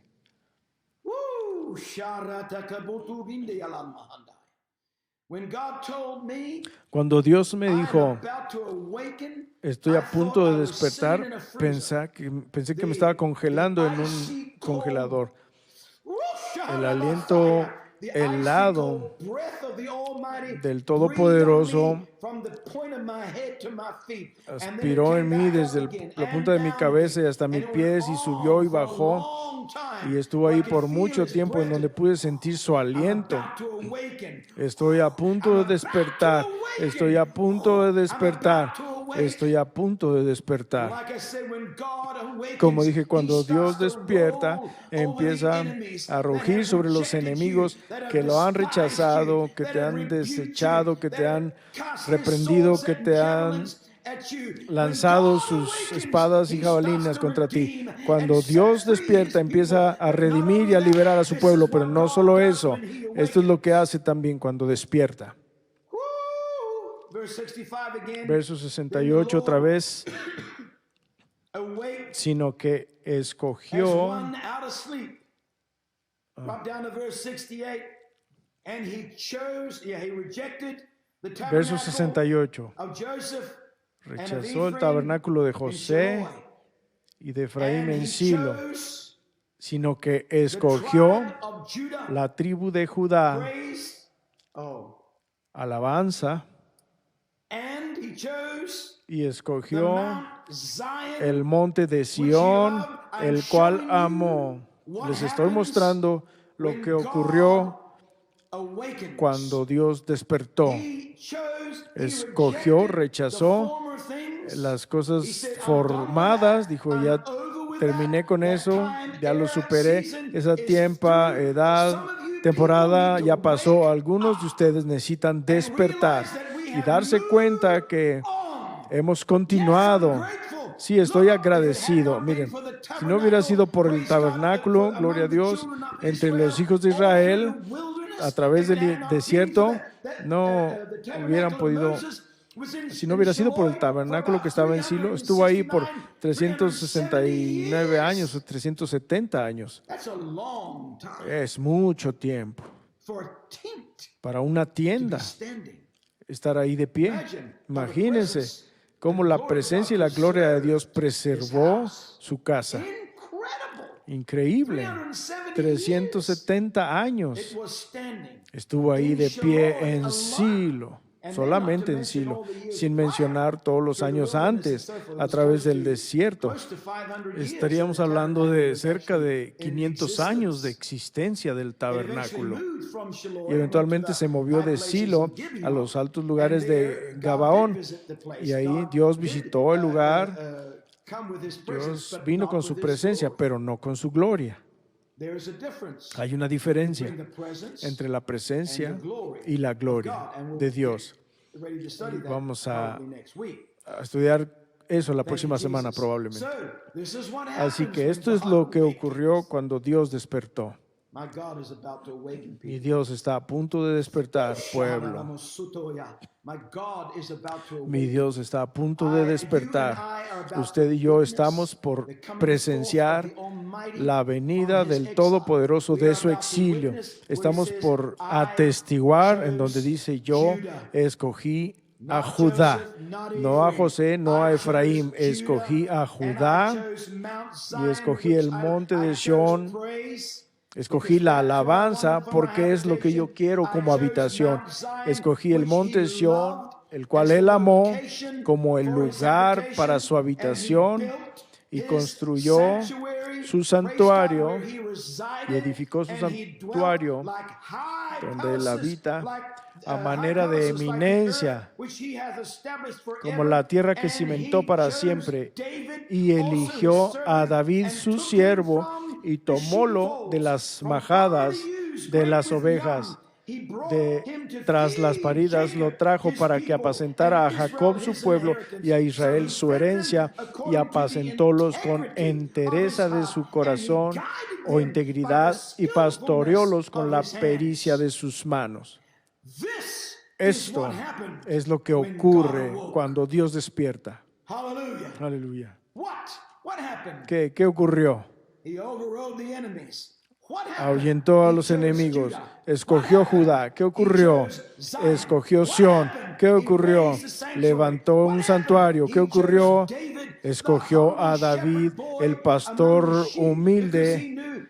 Cuando Dios me dijo, estoy a punto de despertar, pensé que me estaba congelando en un congelador. El aliento helado del Todopoderoso aspiró en mí desde la punta de mi cabeza y hasta mis pies y subió y bajó y estuvo ahí por mucho tiempo en donde pude sentir su aliento. Estoy a punto de despertar, estoy a punto de despertar, estoy a punto de despertar. Como dije, cuando Dios despierta, empieza a rugir sobre los enemigos que lo han rechazado, que te han desechado, que te han reprendido, que te han lanzado sus espadas y jabalinas contra ti. Cuando Dios despierta, empieza a redimir y a liberar a su pueblo, pero no solo eso, esto es lo que hace también cuando despierta. Verso 68 otra vez, sino que escogió. And he chose, he rejected the Verso tabernacle 68. of Joseph and of Rechazó el Ephraim tabernáculo de in José Shiloh. y de Efraín And en he Silo, chose sino que the escogió tribe of Judah. la tribu de Judá, Praise. alabanza, And he chose y the escogió Mount Zion, el monte de Sión, el cual amó. Les estoy mostrando lo que ocurrió awakens. cuando Dios despertó. He chose, he Escogió, rejected rechazó the former things. las He cosas said, "I'm formadas, done with dijo, that. ya I'm over with terminé that. con That eso, time, ya lo era, superé, season esa is tiempo, through." edad, Some of you temporada people need ya to pasó. wake Algunos de ustedes necesitan and despertar realize that we y have darse cuenta moved que on. hemos Yes, I'm continuado. grateful. Sí, estoy Look, if it had agradecido. not been Miren, for the si no hubiera sido por el praise God, tabernáculo, for gloria a among the Dios, children of entre Israel, los hijos de all through Israel, the wilderness, a través if it del had not been desierto, for no the tabernacle hubieran of podido, Moses was in si no hubiera sido por el Shiloh tabernáculo for que about estaba en Silo, estuvo ahí por 369 años o 370 años. That's a long time Es mucho tiempo for a tent para una to be tienda standing. estar ahí de pie. Imagine how the Imagínense presence cómo and la glory of presencia y God la gloria de Dios preserved his preservó house. su casa. Incredible. Increíble. 370 years 370 it años was standing. estuvo ahí In de pie Shiloh en alone. Silo, And then solamente not to en mention Silo, all the years sin prior mencionar todos los through the años wilderness and antes so forth. It a was través close del to- desierto. close to 500 years Estaríamos that the hablando tabernacle de was cerca actually de in 500 años de existence. existencia del It eventually tabernáculo. moved from Shiloh Y eventualmente to se the movió high de places Silo in Gibeon. a los altos And lugares there, de God did Gabaón. visit the place. Y ahí God Dios did, visitó el lugar, come with his presence, Dios but vino not con with su his presencia, glory. pero no con su gloria. There is a difference Hay una diferencia between the presence entre la presencia and the glory y la of gloria God. And we'll de get Dios. ready to study that Vamos a probably next week. estudiar eso la Thank you, próxima semana Jesus. probablemente. So, this is what Así happens que when esto es God lo que awakens. ocurrió cuando Dios despertó. My God is about to awaken Mi people. Dios está a punto de despertar, pueblo. My God is about to Mi awaken. Dios está a punto de despertar. Usted y yo estamos por presenciar la venida del Todopoderoso de su exilio. Estamos por atestiguar en donde dice: yo escogí a Judá, no a José, no a Efraín, escogí a Judá y escogí el monte de Sión. Escogí la alabanza porque es lo que yo quiero como habitación. Escogí el monte de Sión, el cual él amó como el lugar para su habitación, y construyó su santuario y edificó su santuario donde él habita a manera de eminencia, como la tierra que cimentó para siempre, y eligió a David su siervo y tomólo de las majadas de las ovejas. Tras las paridas lo trajo para que apacentara a Jacob su pueblo y a Israel su herencia, y apacentólos con entereza de su corazón o integridad, y pastoreólos con la pericia de sus manos. Esto es lo que ocurre cuando Dios despierta. Aleluya. ¿Qué ocurrió? Ahuyentó a los enemigos, escogió Judá. ¿Qué ocurrió? Escogió Sión. ¿Qué ocurrió? Levantó un santuario. ¿Qué ocurrió? Escogió a David, el pastor humilde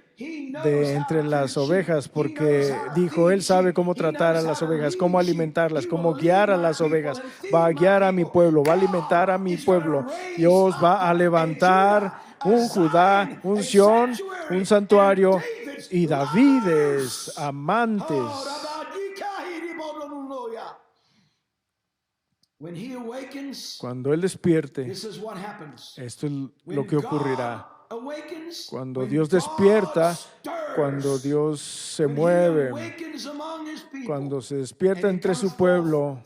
de entre las ovejas, porque dijo: él sabe cómo tratar a las ovejas, cómo alimentarlas, cómo guiar a las ovejas. Va a guiar a mi pueblo, va a alimentar a mi pueblo. Dios va a levantar un Judá, un Sión, un santuario y Davides amantes. Cuando él despierte, esto es lo que ocurrirá. Cuando Dios despierta, cuando Dios se mueve, cuando se despierta entre su pueblo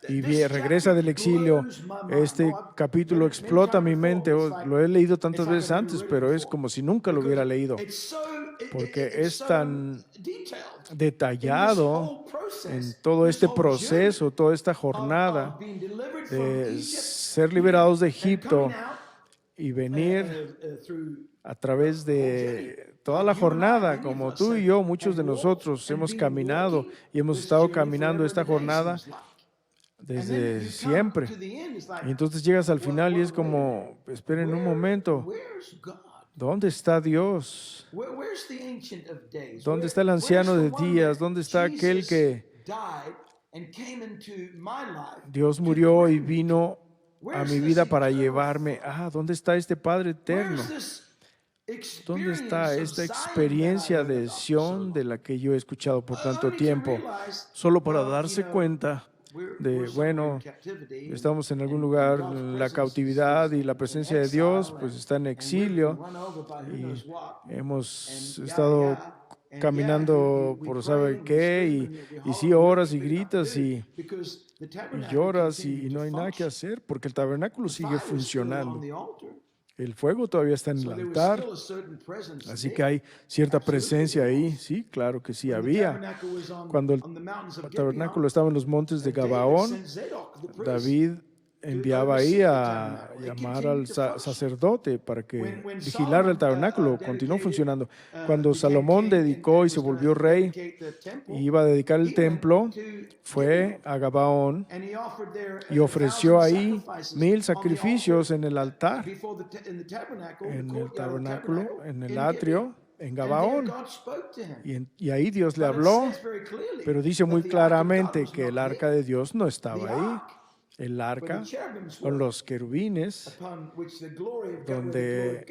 y regresa del exilio. Este capítulo explota mi mente. Lo he leído tantas veces antes, pero es como si nunca lo hubiera leído, porque es tan detallado en todo este proceso, toda esta jornada de ser liberados de Egipto y venir a través de toda la jornada, como tú y yo, muchos de nosotros hemos caminado y hemos estado caminando esta jornada desde siempre. Y entonces llegas al final y es como, esperen un momento, ¿dónde está Dios? ¿Dónde está el anciano de días? ¿Dónde está aquel que Dios murió y vino a mi vida para llevarme? ¿Dónde está este Padre eterno? ¿Dónde está esta experiencia de Sión de la que yo he escuchado por tanto tiempo? Solo para darse cuenta de, bueno, estamos en algún lugar, en la cautividad y la presencia de Dios, pues está en exilio y hemos estado caminando por saber qué y sí oras y gritas y lloras y no hay nada que hacer porque el tabernáculo sigue funcionando. El fuego todavía está en el altar, así que hay cierta presencia ahí. Sí, claro que sí había. Cuando el tabernáculo estaba en los montes de Gabaón, David enviaba ahí a llamar al sacerdote para que vigilara el tabernáculo. Continuó funcionando. Cuando Salomón dedicó y se volvió rey y iba a dedicar el templo, fue a Gabaón y ofreció ahí 1000 sacrificios en el altar, en el tabernáculo, en el atrio, en Gabaón. Y ahí Dios le habló, pero dice muy claramente que el arca de Dios no estaba ahí. El arca con los querubines, donde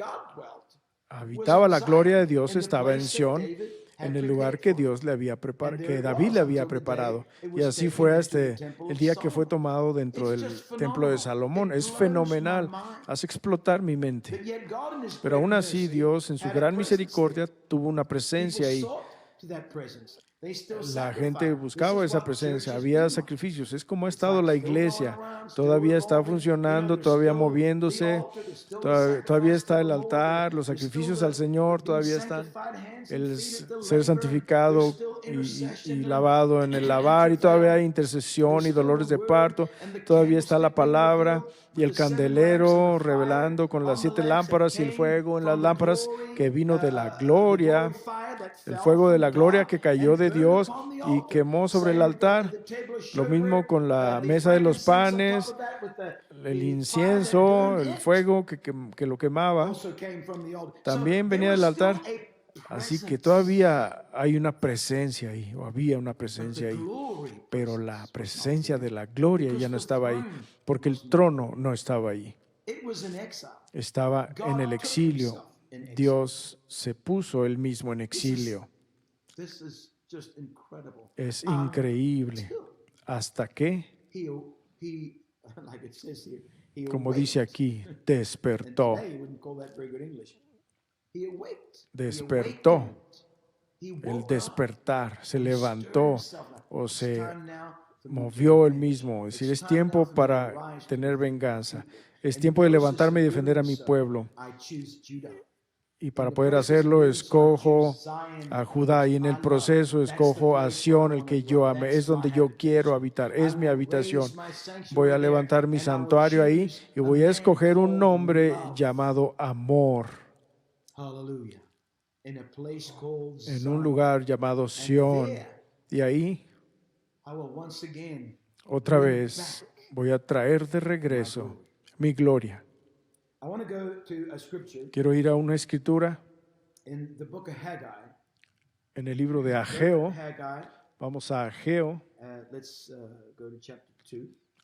habitaba la gloria de Dios, estaba en Sión, en el lugar que Dios le había preparado, que David le había preparado. Y así fue hasta el día que fue tomado dentro del templo de Salomón. Es fenomenal, hace explotar mi mente. Pero aún así Dios en su gran misericordia tuvo una presencia ahí. La gente buscaba esa presencia, había sacrificios. Es como ha estado la iglesia, todavía está funcionando, todavía moviéndose, todavía está el altar, los sacrificios al Señor, todavía están el ser santificado y lavado en el lavar, y todavía hay intercesión y dolores de parto, todavía está la palabra y el candelero revelando con las 7 lámparas y el fuego en las lámparas que vino de la gloria, el fuego de la gloria que cayó de Dios y quemó sobre el altar. Lo mismo con la mesa de los panes, el incienso, el fuego que lo quemaba, también venía del altar. Así que todavía hay una presencia ahí, o había una presencia ahí, pero la presencia de la gloria ya no estaba ahí, porque el trono no estaba ahí. Estaba en el exilio. Dios se puso él mismo en exilio. Es increíble. Hasta que, como dice aquí, despertó. Despertó. El despertar, se levantó o se movió él mismo. Es decir, es tiempo para tener venganza. Es tiempo de levantarme y defender a mi pueblo. Y para poder hacerlo, escojo a Judá, y en el proceso escojo a Sión, el que yo ame. Es donde yo quiero habitar, es mi habitación. Voy a levantar mi santuario ahí y voy a escoger un nombre llamado Amor, en un lugar llamado Sión. Y ahí, otra vez, voy a traer de regreso mi gloria. Quiero ir a una escritura en el libro de Ageo. Vamos a Ageo.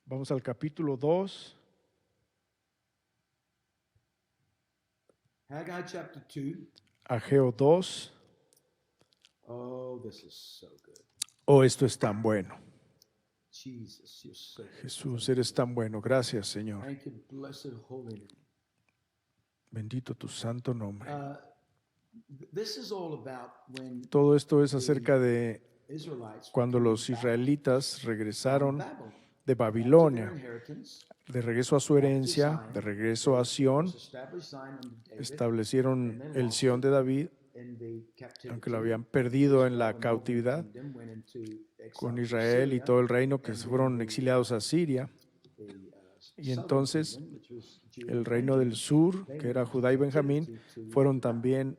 Vamos al capítulo 2. Ageo 2. Oh, esto es tan bueno. Jesús, eres tan bueno. Gracias, Señor. Bendito tu santo nombre. Todo esto es acerca de cuando los israelitas regresaron de Babilonia, de regreso a su herencia, de regreso a Sión. Establecieron el Sión de David, aunque lo habían perdido en la cautividad con Israel y todo el reino, que se fueron exiliados a Siria. Y entonces el reino del sur, que era Judá y Benjamín, fueron también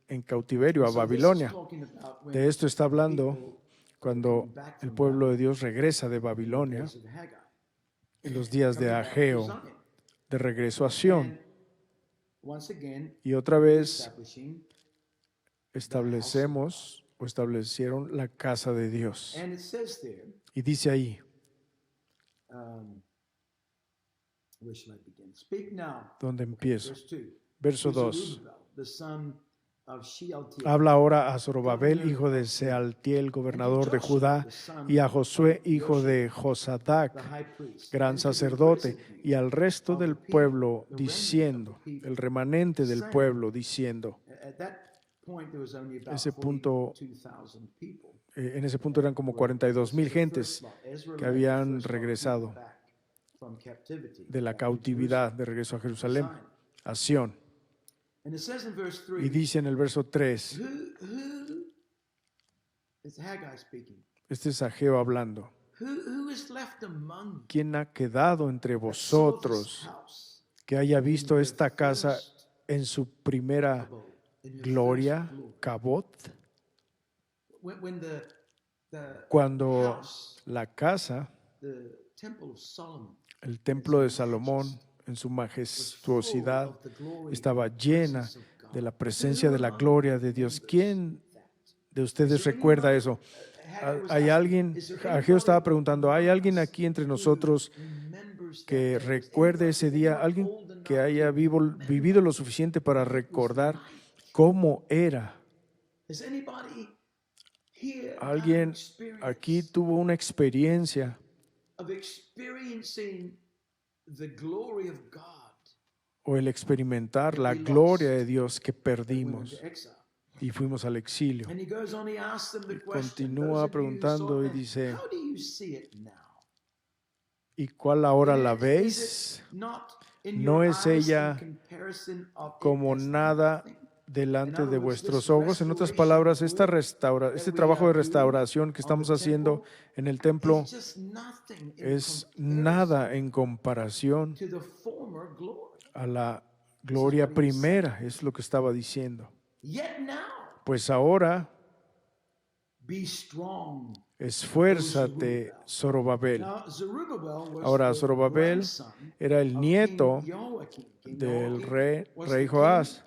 en cautiverio a So this is Babilonia. talking about when De esto está hablando people cuando came back el from pueblo de Dios regresa de the Babilonia days of Haggai, en los días de coming back to Ageo, Zion. de regreso a Sión. And once again, Y otra vez establishing, establecieron la casa de Dios. and it says there, Y dice ahí, where shall I begin? Speak now. donde empiezo. Verse 2. Verso To 2. Zerubbabel, the son of Shealtiel, Habla ahora a Zorobabel, hijo de Sealtiel, gobernador de Judá, y a Josué, hijo de Josadac, the high priest, gran and to the sacerdote, residue y al resto del pueblo, diciendo, el remanente del pueblo, diciendo. At that point, there was only about Ese punto, 42,000 people. En ese punto eran como 42,000 gentes que habían regresado From captivity de la back in cautividad de regreso a Jerusalén, Jerusalem. a Sión. And it says in verse Y 3, dice en el verso 3, who is Haggai speaking? este es Ageo hablando. Who is left among you ¿Quién ha quedado entre that saw this vosotros house que haya visto in esta their casa first en su primera abode, in their gloria, first glory? Cabot? When the Cuando house, la casa, the temple of Solomon, el templo de Salomón, en su majestuosidad, estaba llena de la presencia de la gloria de Dios. ¿Quién de ustedes recuerda eso? ¿Hay alguien? Ageo estaba preguntando, ¿hay alguien aquí entre nosotros que recuerde ese día? ¿Alguien que haya vivido lo suficiente para recordar cómo era? ¿Alguien aquí tuvo una experiencia o el experimentar la gloria de Dios que perdimos y fuimos al exilio? Y continúa preguntando y dice, ¿y cuál ahora la veis? ¿No es ella como nada delante de vuestros ojos? En otras palabras, este trabajo de restauración que estamos haciendo en el templo es nada en comparación a la gloria primera, es lo que estaba diciendo. Pues ahora, esfuérzate, Zorobabel. Ahora, Zorobabel era el nieto del rey Joás.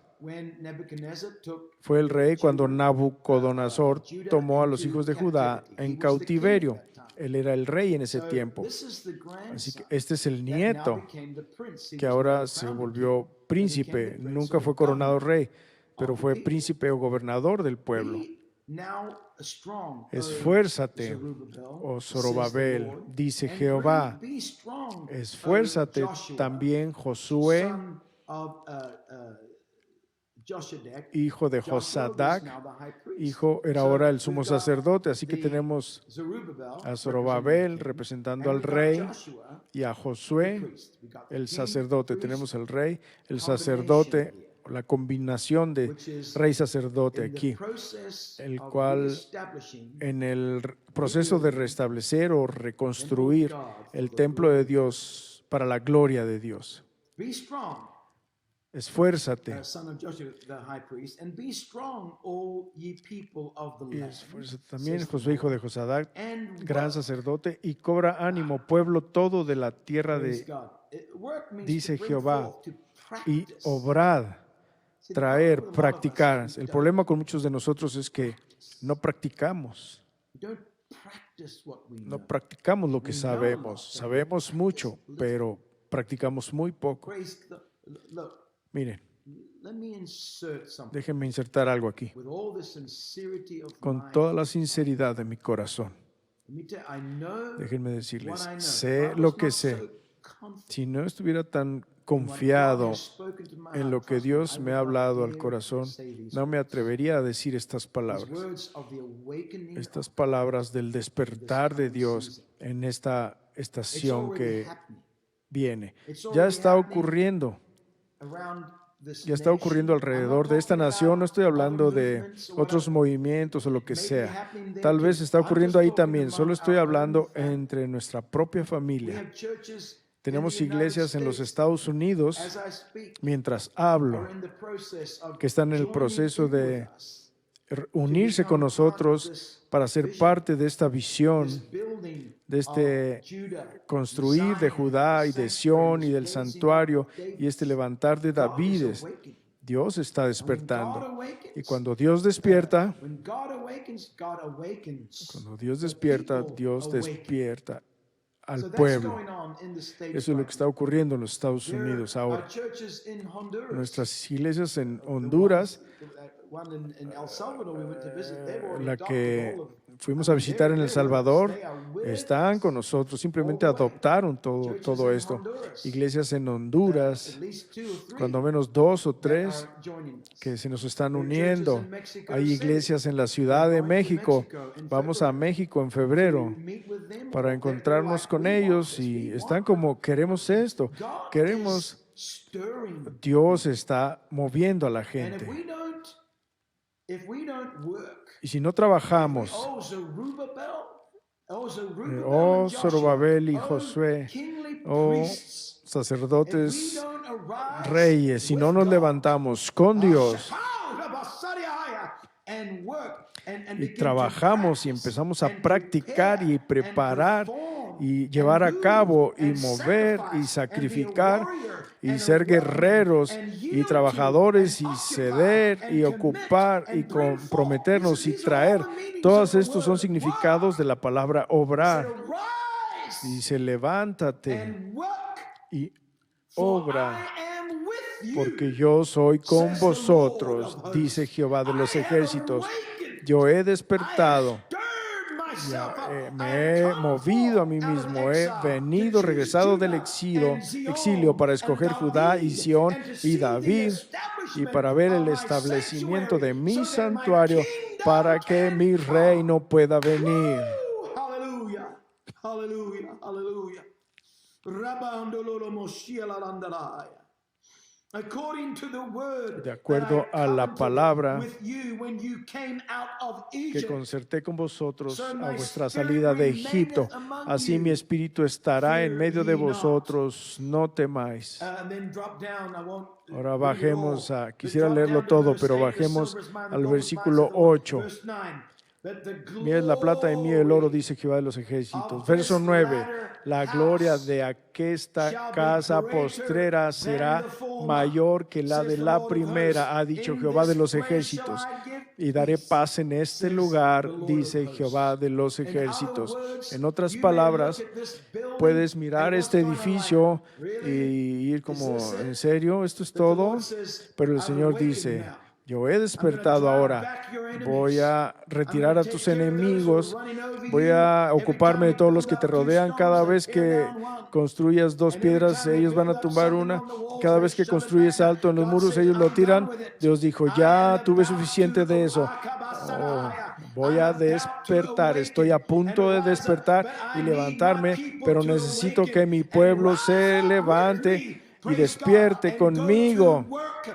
Fue el rey cuando Nabucodonosor tomó a los hijos de Judá en cautiverio. Él era el rey en ese tiempo. Así que este es el nieto que ahora se volvió príncipe. Nunca fue coronado rey, pero fue príncipe o gobernador del pueblo. Esfuérzate, oh Zorobabel, dice Jehová. Esfuérzate también, Josué, hijo de Josadac, era ahora el sumo sacerdote. Así que tenemos a Zorobabel representando al rey y a Josué, el sacerdote. Tenemos el rey, el sacerdote, la combinación de rey sacerdote aquí, el cual en el proceso de restablecer o reconstruir el templo de Dios para la gloria de Dios. Esfuérzate. Y esfuérzate también, Josué, hijo de Josadac, gran sacerdote, y cobra ánimo, pueblo todo de la tierra dice Jehová, y obrad, traer, practicar. El problema con muchos de nosotros es que no practicamos. No practicamos lo que sabemos. Sabemos mucho, pero practicamos muy poco. Miren, déjenme insertar algo aquí. Con toda la sinceridad de mi corazón, déjenme decirles, sé lo que sé. Si no estuviera tan confiado en lo que Dios me ha hablado al corazón, no me atrevería a decir estas palabras del despertar de Dios en esta estación que viene. Ya está ocurriendo. Ya está ocurriendo alrededor de esta nación. No estoy hablando de otros movimientos o lo que sea. Tal vez está ocurriendo ahí también. Solo estoy hablando entre nuestra propia familia. Tenemos iglesias en los Estados Unidos, as I speak, mientras hablo, are in the process of que están en el joining proceso in de with us unirse con nosotros para ser parte de esta visión, this building de este of Judah, construir de Zion, Judá the y de sanctuary, Sión y this del raising santuario of David. y este levantar de God is Davides. awakening. Dios está And when God despertando. awakens, Y cuando Dios despierta, God awakens. cuando Dios The despierta, people Dios awaken. despierta al So that's pueblo. going on in the States Eso es lo right que está now. ocurriendo en los Estados There Unidos are ahora. churches in Honduras. Nuestras iglesias en The Honduras, one in El Salvador we went to visit, they've already la adopted que all of them. fuimos a visitar en El Salvador, They are with están con nosotros, simplemente adoptaron todo esto. Iglesias en Honduras, at least 2 or 3 cuando menos 2 o that 3 are joining us. que se nos están There are churches uniendo. in Mexico Hay City. iglesias en la Ciudad de We're going to México. Mexico in Vamos a February México en febrero to meet with them. para They're encontrarnos like, con "We want ellos this, y we están want como, queremos esto, God queremos, is stirring. Dios está moviendo a la And gente. if we don't work, Y si no trabajamos, oh Zorobabel y Josué, oh sacerdotes, reyes, si no nos levantamos con Dios y trabajamos y empezamos a practicar y preparar y llevar a cabo y mover y sacrificar y ser guerreros y trabajadores y ceder y ocupar y comprometernos y traer. Todos estos son significados de la palabra obrar. Dice, levántate y obra, porque yo soy con vosotros, dice Jehová de los ejércitos. Yo he despertado, me he movido a mí mismo, he venido, regresado del exilio para escoger Judá y Sión y David y para ver el establecimiento de mi santuario para que mi reino pueda venir. Aleluya, aleluya, aleluya. De acuerdo a la palabra que concerté con vosotros a vuestra salida de Egipto, así mi espíritu estará en medio de vosotros, no temáis. Ahora bajemos quisiera leerlo todo, pero bajemos al versículo 8. Mía es la plata y mía el oro, dice Jehová de los ejércitos. Verso 9. La gloria de aquesta casa postrera será mayor que la de la primera, ha dicho Jehová de los ejércitos. Y daré paz en este lugar, dice Jehová de los ejércitos. En otras palabras, puedes mirar este edificio y ir como, ¿en serio? ¿Esto es todo? Pero el Señor dice, yo he despertado ahora, voy a retirar a tus enemigos, voy a ocuparme de todos los que te rodean. Cada vez que construyas 2 piedras, ellos van a tumbar una. Cada vez que construyes alto en los muros, ellos lo tiran. Dios dijo, ya tuve suficiente de eso. Oh, voy a despertar, estoy a punto de despertar y levantarme, pero necesito que mi pueblo se levante y despierte conmigo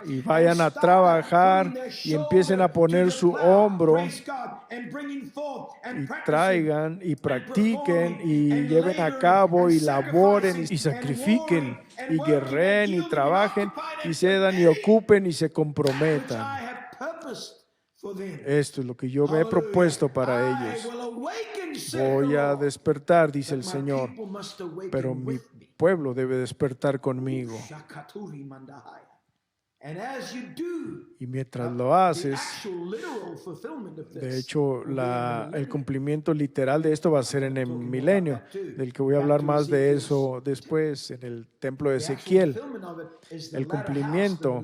y vayan a trabajar y empiecen a poner su hombro y traigan y practiquen y lleven a cabo y laboren y sacrifiquen y guerreen y trabajen y cedan y ocupen y se comprometan. Esto es lo que yo me he propuesto para ellos. Voy a despertar, dice el Señor, pero mi pueblo debe despertar conmigo. Y mientras lo haces, de hecho, el cumplimiento literal de esto va a ser en el milenio, del que voy a hablar más de eso después, en el templo de Ezequiel. El cumplimiento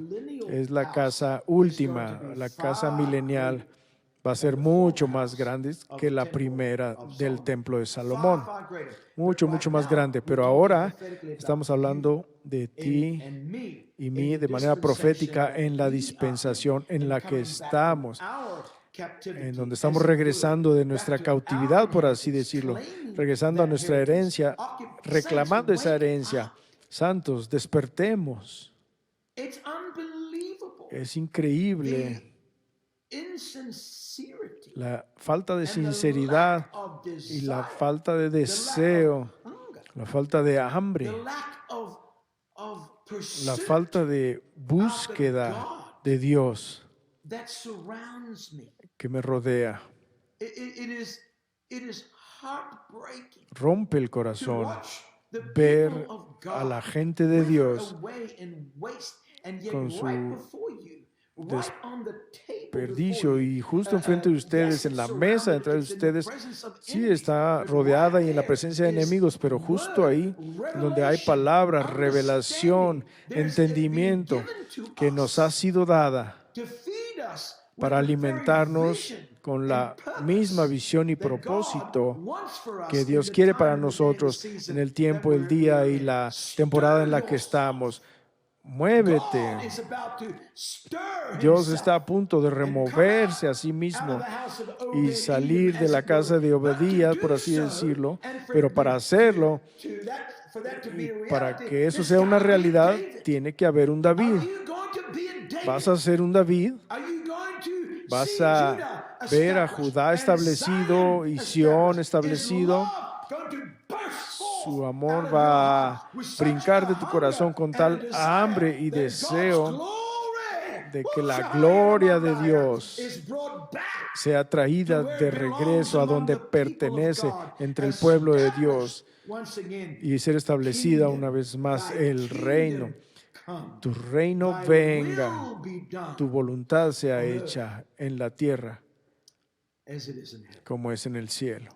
es la casa última, la casa milenial. Va a ser mucho más grande que la primera del templo de Salomón. Mucho, mucho más grande. Pero ahora estamos hablando de ti y mí de manera profética en la dispensación en la que estamos, en donde estamos regresando de nuestra cautividad, por así decirlo, regresando a nuestra herencia, reclamando esa herencia. Santos, despertemos. Es increíble la falta de sinceridad y la falta de deseo, la falta de hambre, la pursuit falta de búsqueda de Dios that surrounds me. que me rodea. It is heartbreaking Rompe el to corazón watch the ver people of a la God gente de wither Dios away and waste, and yet con right su before you, right on the table before desperdicio you, y justo enfrente de ustedes, yes, en it's la mesa surrounded, detrás de it's in the ustedes, presence of sí enemies, está but rodeada right y en la there presencia de is enemigos, pero justo word, ahí, donde hay palabra, revelación, understanding. It's been entendimiento given to que nos ha us sido dada to feed us with para the very alimentarnos vision con and la misma purpose visión y that God propósito wants for us que in Dios the quiere time para and the day and the nosotros season en el that tiempo, el we día are y in. la temporada en Stir la que yourself. estamos. Muévete. God is about to stir Dios está a himself punto de and come removerse a sí out of mismo the house of y Obed-Edom, salir de as la it were, casa de but to Obedías, por do así so, decirlo, and pero para hacerlo for that to y be a para reality, que eso there's sea una got to be a realidad, David. tiene que haber un David. Are you going to be a Vas David? a ser un David, Are you going to vas see a Judah ver a established Judá and establecido Zion y Sión established? Is establecido. love going to burst Su forth amor out of your va heart a with such brincar a de tu corazón hunger con and a tal hambre desire y that God's deseo glory, de que la gloria de Dios is brought back sea to traída where de it belongs regreso a among donde the people of pertenece God, entre el pueblo de Dios established once again. y ser establecida una vez más Thy el reino. kingdom come, Tu reino thy venga, will be done tu voluntad sea on earth hecha en la tierra as it is in heaven. como es en el cielo.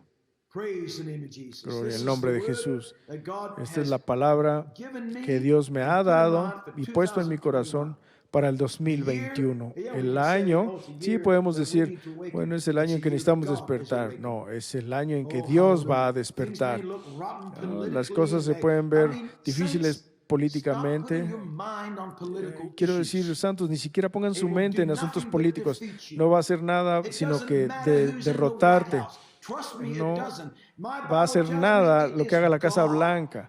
Praise the name of Jesus. Gloria This al is nombre the de word Jesús. that God Esta es has la palabra given me que Dios me and ha put in dado mind for y puesto en mi 2021. corazón para el 2021. El año, sí podemos decir, bueno, es el año en que necesitamos despertar. No, es el año en que Dios va a despertar. Las cosas se pueden ver difíciles políticamente. Quiero decir, santos, ni siquiera pongan su mente en asuntos políticos. No va a hacer nada sino que derrotarte. No va a hacer nada lo que haga la Casa Blanca.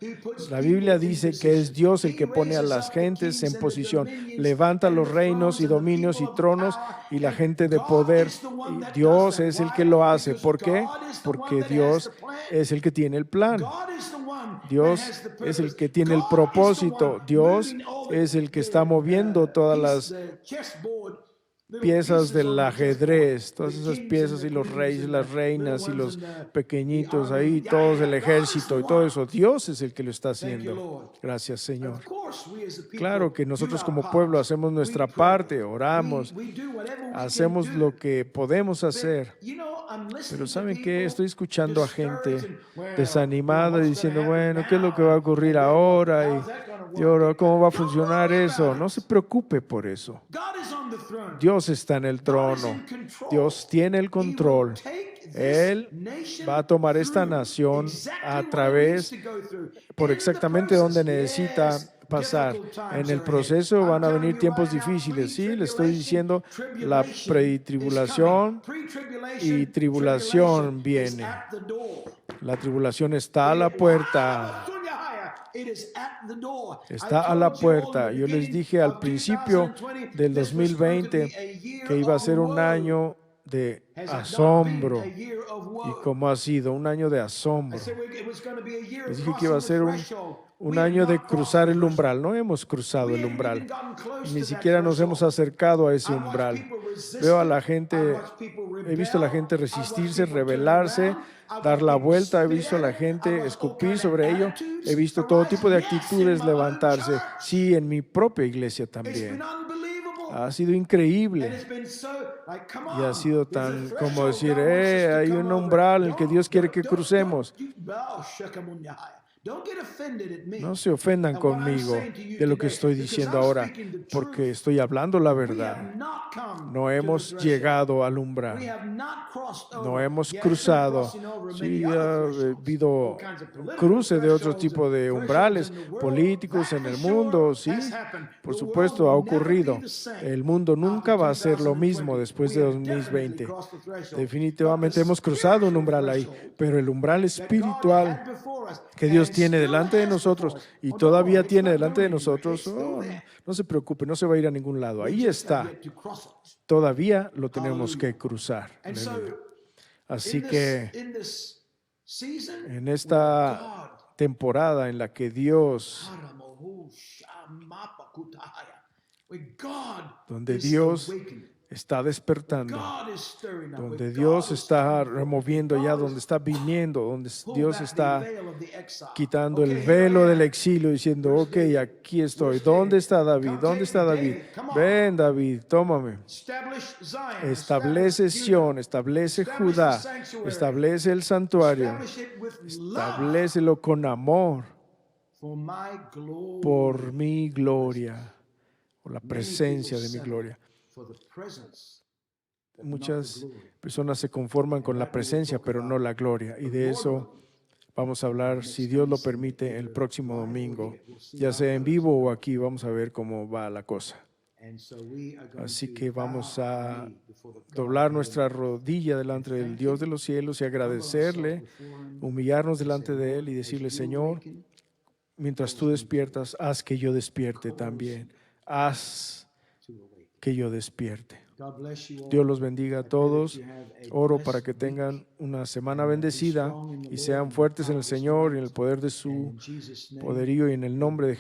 La Biblia dice que es Dios el que pone a las gentes en posición, levanta los reinos y dominios y tronos y la gente de poder. Y Dios es el que lo hace. ¿Por qué? Porque Dios es el que tiene el plan. Dios es el que tiene el propósito. Dios es el que está moviendo todas las piezas del ajedrez, todas esas piezas y los reyes, las reinas y los pequeñitos ahí, todos el ejército y todo eso. Dios es el que lo está haciendo. Gracias, Señor. Claro que nosotros como pueblo hacemos nuestra parte, oramos, hacemos lo que podemos hacer. Pero ¿saben qué? Estoy escuchando a gente desanimada diciendo, bueno, ¿qué es lo que va a ocurrir ahora? Y ahora, ¿cómo va a funcionar eso? No se preocupe por eso. Dios está en el trono. Dios tiene el control. Él va a tomar esta nación a través, por exactamente donde necesita pasar. En el proceso van a venir tiempos difíciles. Sí, le estoy diciendo, la pretribulación y tribulación viene. La tribulación está a la puerta. Está a la puerta. Yo les dije al principio del 2020 que iba a ser un año de asombro. ¿Y cómo ha sido? Un año de asombro. Les dije que iba a ser un año de cruzar el umbral. No hemos cruzado el umbral. Ni siquiera nos hemos acercado a ese umbral. Veo a la gente, he visto a la gente resistirse, rebelarse, dar la vuelta. He visto a la gente escupir sobre ello. He visto todo tipo de actitudes levantarse. Sí, en mi propia iglesia también. Ha sido increíble. Y ha sido tan como decir, hay un umbral en el que Dios quiere que crucemos. No se ofendan conmigo de lo que estoy diciendo ahora, porque estoy hablando la verdad. No hemos llegado al umbral. No hemos cruzado. Sí, ha habido cruce de otro tipo de umbrales políticos en el mundo. Sí, por supuesto, ha ocurrido. El mundo nunca va a ser lo mismo después de 2020. Definitivamente hemos cruzado un umbral ahí, pero el umbral espiritual que Dios tiene delante de nosotros y todavía tiene delante de nosotros, no se preocupe, no se va a ir a ningún lado. Ahí está. Todavía lo tenemos que cruzar. Así que en esta temporada en la que Dios donde Dios está despertando, donde Dios está removiendo ya, donde está viniendo, donde Dios está quitando el velo del exilio, diciendo, ok, aquí estoy. ¿Dónde está David? ¿Dónde está David? Ven, David, tómame. Establece Sión, establece Judá, establece el santuario, establecelo con amor por mi gloria, por la presencia de mi gloria. Muchas personas se conforman con la presencia, pero no la gloria. Y de eso vamos a hablar, si Dios lo permite, el próximo domingo, ya sea en vivo o aquí. Vamos a ver cómo va la cosa. Así que vamos a doblar nuestra rodilla delante del Dios de los cielos y agradecerle, humillarnos delante de Él y decirle, Señor, mientras tú despiertas, haz que yo despierte también. Haz que yo despierte. Dios los bendiga a todos. Oro para que tengan una semana bendecida y sean fuertes en el Señor y en el poder de su poderío y en el nombre de